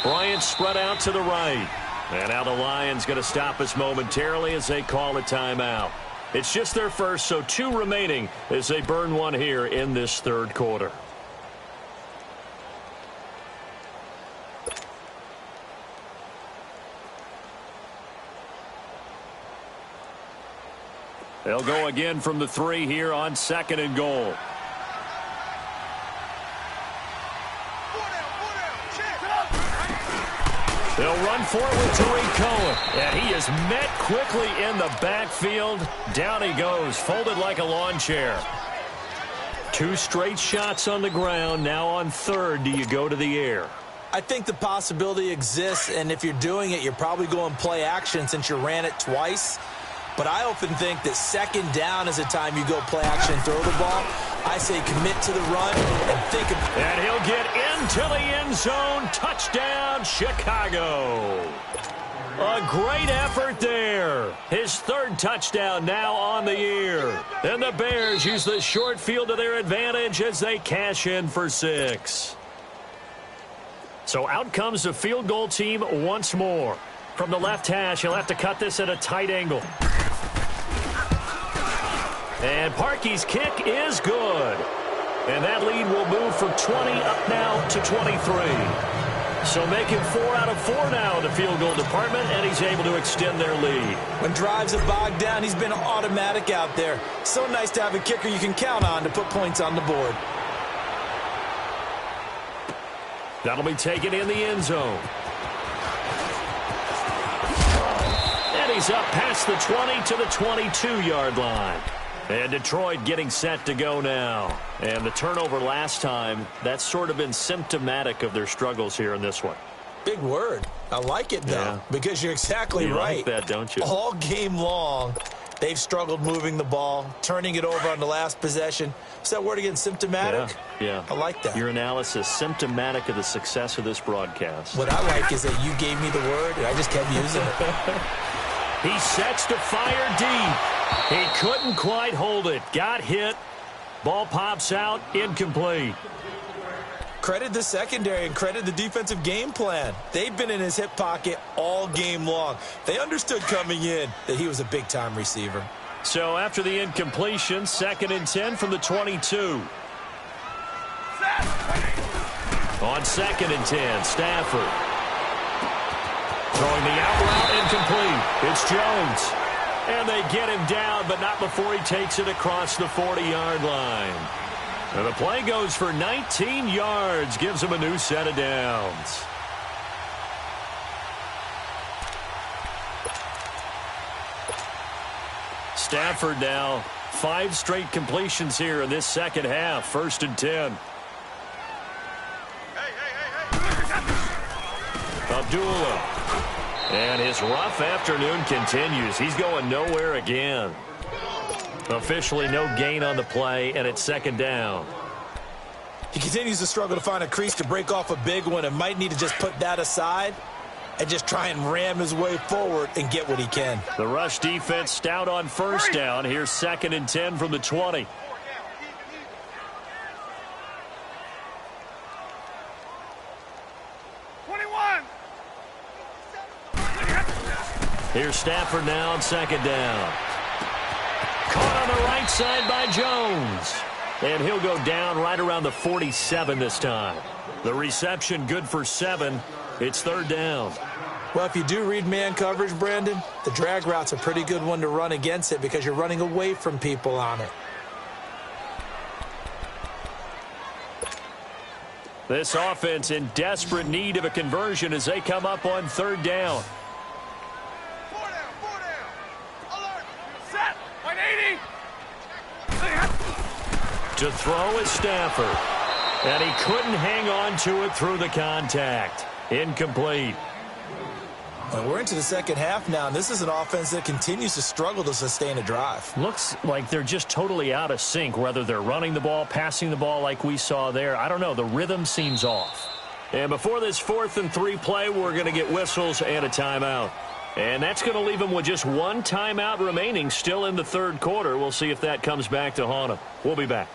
Bryant spread out to the right. And now the Lions going to stop us momentarily as they call a timeout. It's just their first, so 2 remaining as they burn one here in this 3rd quarter. They'll go again from the 3 here on 2nd and goal. They'll run forward to Tariq Cohen. And he is met quickly in the backfield. Down he goes, folded like a lawn chair. 2 straight shots on the ground. Now on 3rd, do you go to the air? I think the possibility exists, and if you're doing it, you're probably going play action since you ran it twice. But I often think that 2nd down is the time you go play action and throw the ball. I say commit to the run and think of... And he'll get into the end zone. Touchdown, Chicago. A great effort there. His 3rd touchdown now on the year. And the Bears use the short field to their advantage as they cash in for 6. So out comes the field goal team once more. From the left hash, he'll have to cut this at a tight angle. And Parkey's kick is good. And that lead will move from 20 up now to 23. So making 4 out of 4 now in the field goal department, and he's able to extend their lead. When drives are bogged down, he's been automatic out there. So nice to have a kicker you can count on to put points on the board. That'll be taken in the end zone. And he's up past the 20 to the 22-yard line. And Detroit getting set to go now. And the turnover last time, that's sort of been symptomatic of their struggles here in this one. Big word. I like it, though, because you're exactly right. You like that, don't you? All game long, they've struggled moving the ball, turning it over on the last possession. Is that word again, symptomatic? Yeah. I like that. Your analysis, symptomatic of the success of this broadcast. What I like is that you gave me the word, and I just kept using it. He sets to fire deep. He couldn't quite hold it. Got hit. Ball pops out. Incomplete. Credit the secondary and credit the defensive game plan. They've been in his hip pocket all game long. They understood coming in that he was a big-time receiver. So after the incompletion, 2nd and 10 from the 22. On 2nd and 10, Stafford. Throwing the out route, incomplete. It's Jones. And they get him down, but not before he takes it across the 40-yard line. And the play goes for 19 yards, gives him a new set of downs. Stafford now, 5 straight completions here in this second half. 1st and 10. Abdullah. And his rough afternoon continues. He's going nowhere again. Officially no gain on the play, and it's 2nd down. He continues to struggle to find a crease to break off a big one and might need to just put that aside and just try and ram his way forward and get what he can. The rush defense stout on 1st down. Here's 2nd and 10 from the 20. Here's Stafford now on 2nd down. Caught on the right side by Jones. And he'll go down right around the 47 this time. The reception good for 7. It's 3rd down. Well, if you do read man coverage, Brandon, the drag route's a pretty good one to run against it because you're running away from people on it. This offense in desperate need of a conversion as they come up on 3rd down. To throw is Stafford. And he couldn't hang on to it through the contact. Incomplete. And we're into the second half now, and this is an offense that continues to struggle to sustain a drive. Looks like they're just totally out of sync, whether they're running the ball, passing the ball like we saw there. I don't know. The rhythm seems off. And before this 4th and 3 play, we're going to get whistles and a timeout. And that's going to leave them with just one timeout remaining still in the third quarter. We'll see if that comes back to haunt them. We'll be back.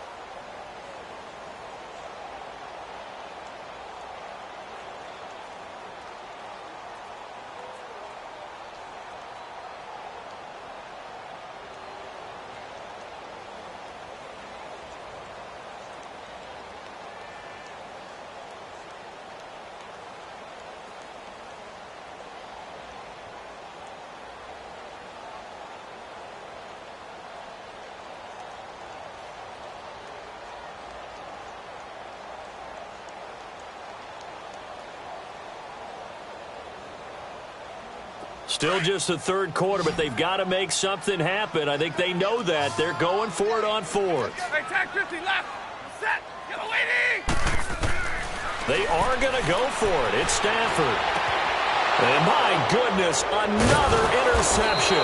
Still just the third quarter, but they've got to make something happen. I think they know that. They're going for it on 4th. Hey, tag 50 left. Set. Get a lady. They are going to go for it. It's Stafford. And my goodness, another interception.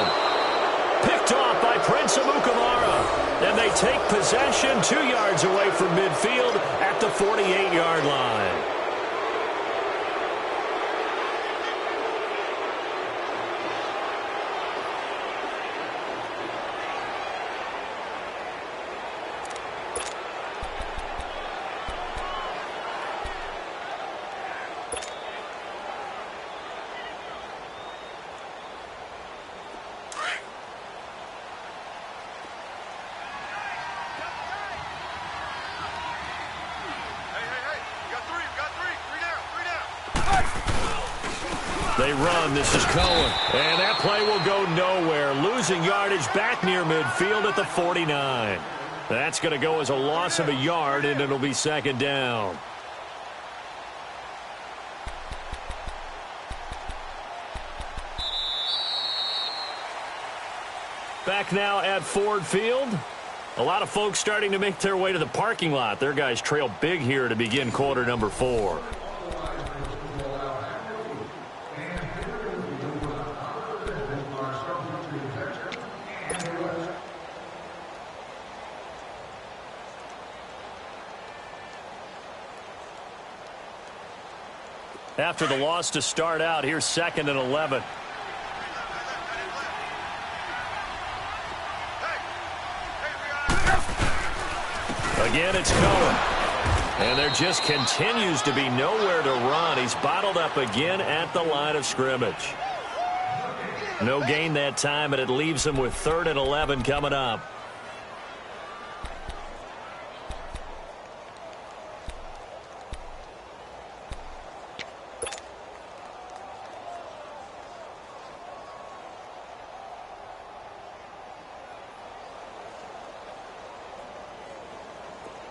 Picked off by Prince Amukamara. And they take possession 2 yards away from midfield at the 48-yard line. They run. This is Cohen. And that play will go nowhere. Losing yardage back near midfield at the 49. That's going to go as a loss of a yard, and it'll be second down. Back now at Ford Field. A lot of folks starting to make their way to the parking lot. Their guys trail big here to begin quarter number 4. After the loss to start out, here's 2nd and 11. Again, it's Cohen. And there just continues to be nowhere to run. He's bottled up again at the line of scrimmage. No gain that time, and it leaves him with 3rd and 11 coming up.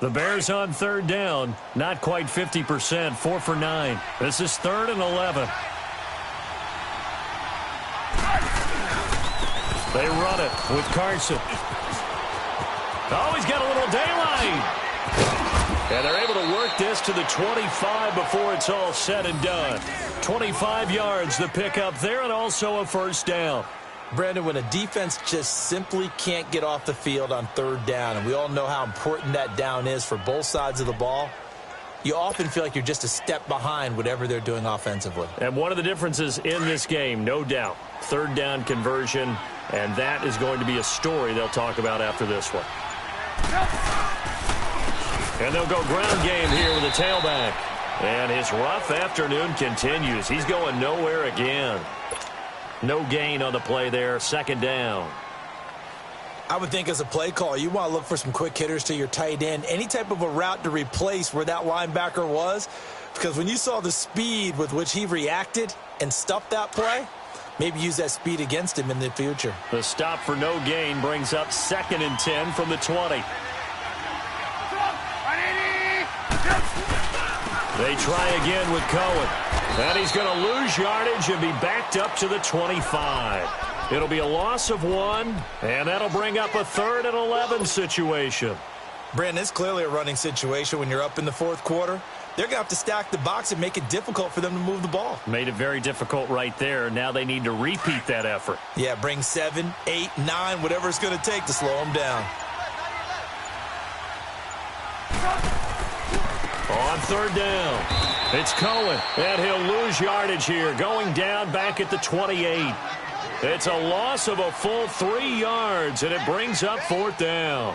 The Bears on 3rd down. Not quite 50%. 4 for 9. This is 3rd and 11. They run it with Carson. Oh, he's got a little daylight. And they're able to work this to the 25 before it's all said and done. 25 yards the pickup there, and also a first down. Brandon, when a defense just simply can't get off the field on 3rd down, and we all know how important that down is for both sides of the ball, you often feel like you're just a step behind whatever they're doing offensively. And one of the differences in this game, no doubt, 3rd down conversion, and that is going to be a story they'll talk about after this one. And they'll go ground game here with a tailback. And his rough afternoon continues. He's going nowhere again. No gain on the play there. 2nd down. I would think as a play call, you want to look for some quick hitters to your tight end. Any type of a route to replace where that linebacker was. Because when you saw the speed with which he reacted and stuffed that play, maybe use that speed against him in the future. The stop for no gain brings up 2nd and 10 from the 20. They try again with Cohen. And he's going to lose yardage and be backed up to the 25. It'll be a loss of 1, and that'll bring up a 3rd and 11 situation. Brandon, it's clearly a running situation when you're up in the 4th quarter. they're going to have to stack the box and make it difficult for them to move the ball. Made it very difficult right there. Now they need to repeat that effort. Yeah, bring 7, 8, 9, whatever it's going to take to slow them down. On third down, it's Cohen, and he'll lose yardage here, going down back at the 28. It's a loss of a full 3 yards, and it brings up fourth down.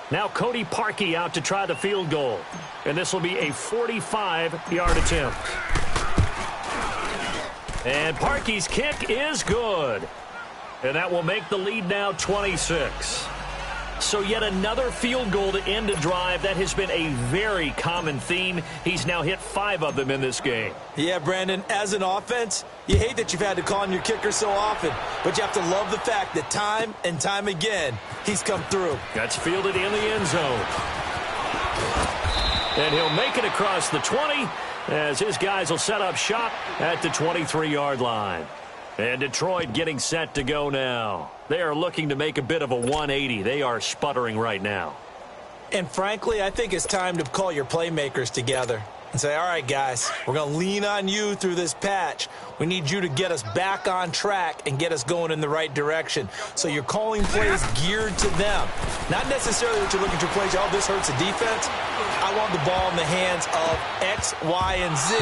Now Cody Parkey out to try the field goal. And this will be a 45-yard attempt. And Parkey's kick is good. And that will make the lead now 26. So yet another field goal to end a drive. That has been a very common theme. He's now hit 5 of them in this game. Yeah, Brandon, as an offense, you hate that you've had to call on your kicker so often, but you have to love the fact that time and time again, he's come through. That's fielded in the end zone. And he'll make it across the 20 as his guys will set up shop at the 23-yard line. And Detroit getting set to go now. They are looking to make a bit of a 180. They are sputtering right now. And frankly, I think it's time to call your playmakers together and say, all right, guys, we're going to lean on you through this patch. We need you to get us back on track and get us going in the right direction. So you're calling plays geared to them. Not necessarily what you're looking to plays, oh, this hurts the defense. I want the ball in the hands of X, Y, and Z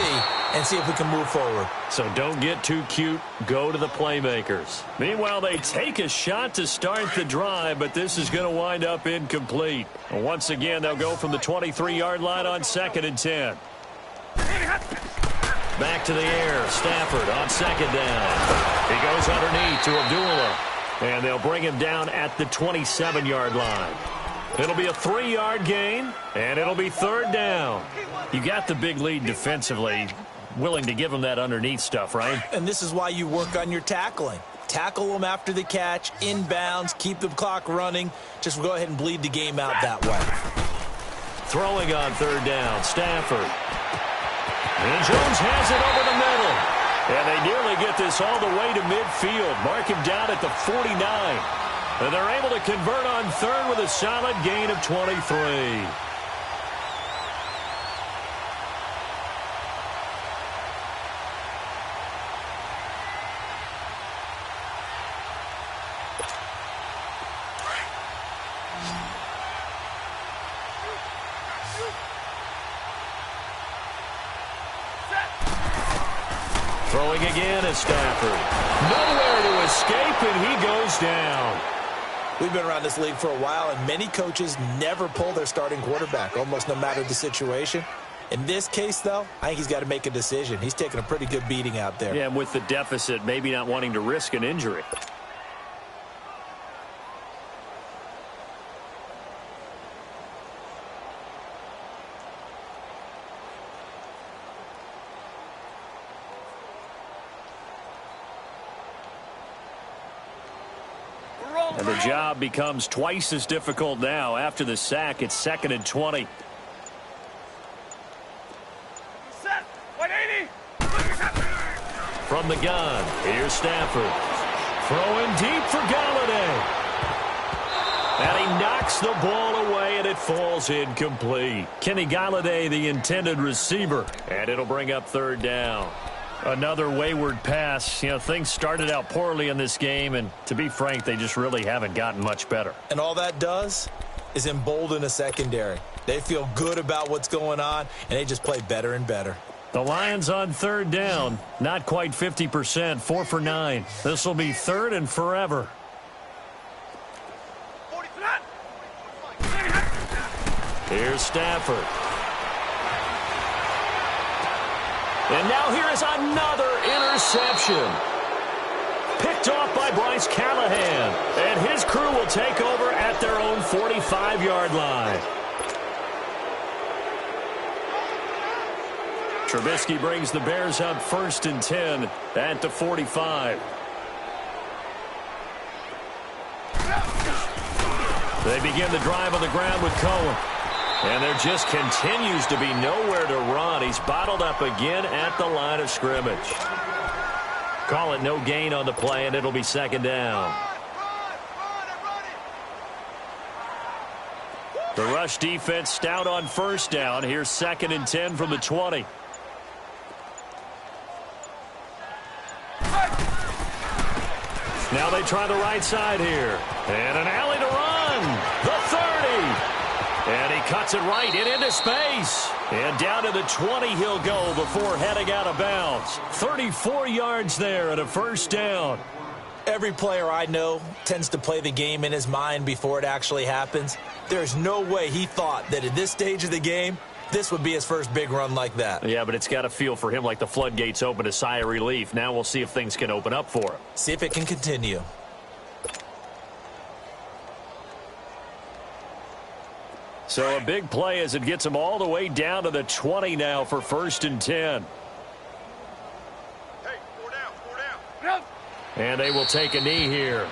and see if we can move forward. So don't get too cute. Go to the playmakers. Meanwhile, they take a shot to start the drive, but this is going to wind up incomplete. Once again, they'll go from the 23-yard line on 2nd and 10. Back to the air. Stafford on 2nd down. He goes underneath to Abdullah. And they'll bring him down at the 27-yard line. It'll be a 3-yard gain, and it'll be 3rd down. You got the big lead defensively. Willing to give them that underneath stuff, right? And this is why you work on your tackling. Tackle them after the catch, inbounds, keep the clock running. Just go ahead and bleed the game out that way. Throwing on 3rd down, Stafford. And Jones has it over the middle. And they nearly get this all the way to midfield. Mark him down at the 49. And they're able to convert on 3rd with a solid gain of 23. Throwing again is Stafford. Nowhere to escape, and he goes down. We've been around this league for a while, and many coaches never pull their starting quarterback, almost no matter the situation. In this case, though, I think he's got to make a decision. He's taking a pretty good beating out there. Yeah, and with the deficit, maybe not wanting to risk an injury. And the job becomes twice as difficult now. After the sack, it's 2nd and 20. Set. 180. From the gun, here's Stafford. Throwing deep for Galladay. And he knocks the ball away, and it falls incomplete. Kenny Galladay, the intended receiver. And it'll bring up 3rd down. Another wayward pass. You know, things started out poorly in this game, and to be frank, they just really haven't gotten much better. And all that does is embolden a secondary. They feel good about what's going on, and they just play better and better. The Lions on 3rd down. Not quite 50%, 4 for 9. This will be 3rd and forever. Here's Stafford. And now here is another interception. Picked off by Bryce Callahan. And his crew will take over at their own 45-yard line. Trubisky brings the Bears up 1st and 10 at the 45. They begin the drive on the ground with Cohen. And there just continues to be nowhere to run. He's bottled up again at the line of scrimmage. Call it no gain on the play, and it'll be second down. The rush defense stout on first down. Here's 2nd and 10 from the 20. Now they try the right side here. And an alley to run. The 30. And he cuts it right into space. And down to the 20 he'll go before heading out of bounds. 34 yards there and a first down. Every player I know tends to play the game in his mind before it actually happens. There's no way he thought that at this stage of the game, this would be his first big run like that. Yeah, but it's got to feel for him like the floodgates open, a sigh of relief. Now we'll see if things can open up for him. See if it can continue. So a big play as it gets him all the way down to the 20 now for 1st and 10. Hey, 4 down. And they will take a knee here.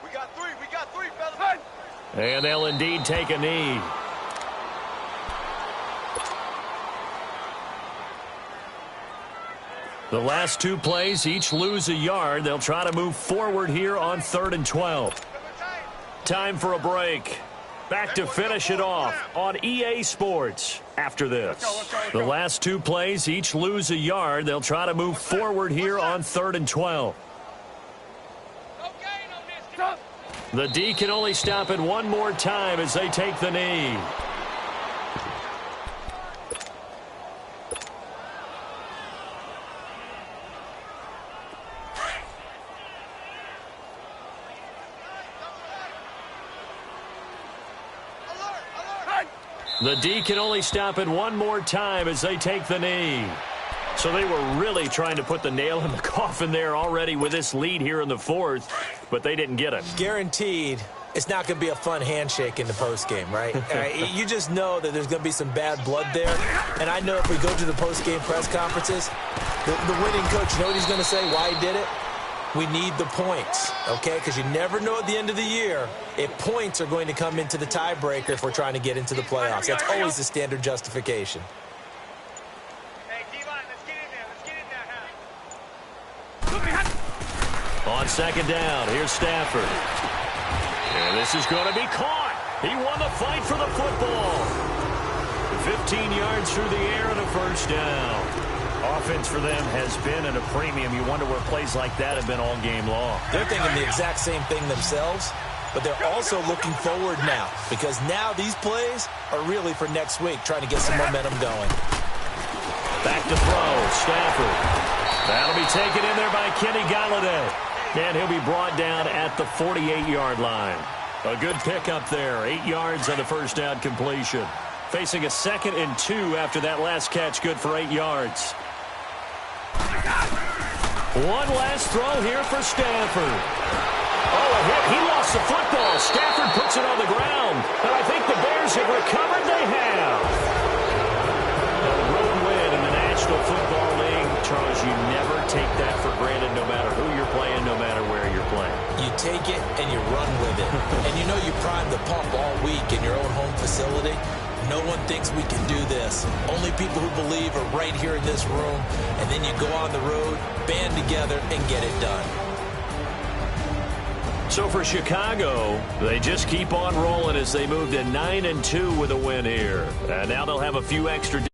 We got three, fellas. And they'll indeed take a knee. The last 2 plays each lose a yard. They'll try to move forward here on 3rd and 12. Time for a break. Back to finish it off on EA Sports after this. The last 2 plays each lose a yard. They'll try to move forward here on 3rd and 12. The D can only stop it one more time as they take the knee. The D can only stop it one more time as they take the knee. So they were really trying to put the nail in the coffin there already with this lead here in the 4th, but they didn't get it. Guaranteed, it's not going to be a fun handshake in the postgame, right? You just know that there's going to be some bad blood there. And I know if we go to the postgame press conferences, the winning coach, you know what he's going to say, why he did it? We need the points, okay? Because you never know at the end of the year if points are going to come into the tiebreaker if we're trying to get into the playoffs. That's always the standard justification. Hey, D-line, let's get in there. On 2nd down, here's Stafford. And this is going to be caught. He won the fight for the football. 15 yards through the air and a first down. Offense for them has been at a premium. You wonder where plays like that have been all game long. They're thinking the exact same thing themselves, but they're also looking forward now because now these plays are really for next week, trying to get some momentum going. Back to throw, Stafford. That'll be taken in there by Kenny Golladay. And he'll be brought down at the 48-yard line. A good pickup there, 8 yards on the first down completion. Facing a 2nd and 2 after that last catch, good for 8 yards. One last throw here for Stafford. Oh, a hit. He lost the football. Stafford puts it on the ground. And I think the Bears have recovered. They have. A road win in the National Football League. Charles, you never take that for granted no matter who you're playing, no matter where you're playing. You take it and you run with it. And you know you prime the pump all week in your own home facility. No one thinks we can do this. Only people who believe are right here in this room. And then you go on the road, band together, and get it done. So for Chicago, they just keep on rolling as they move to 9-2 with a win here. And now they'll have a few extra days.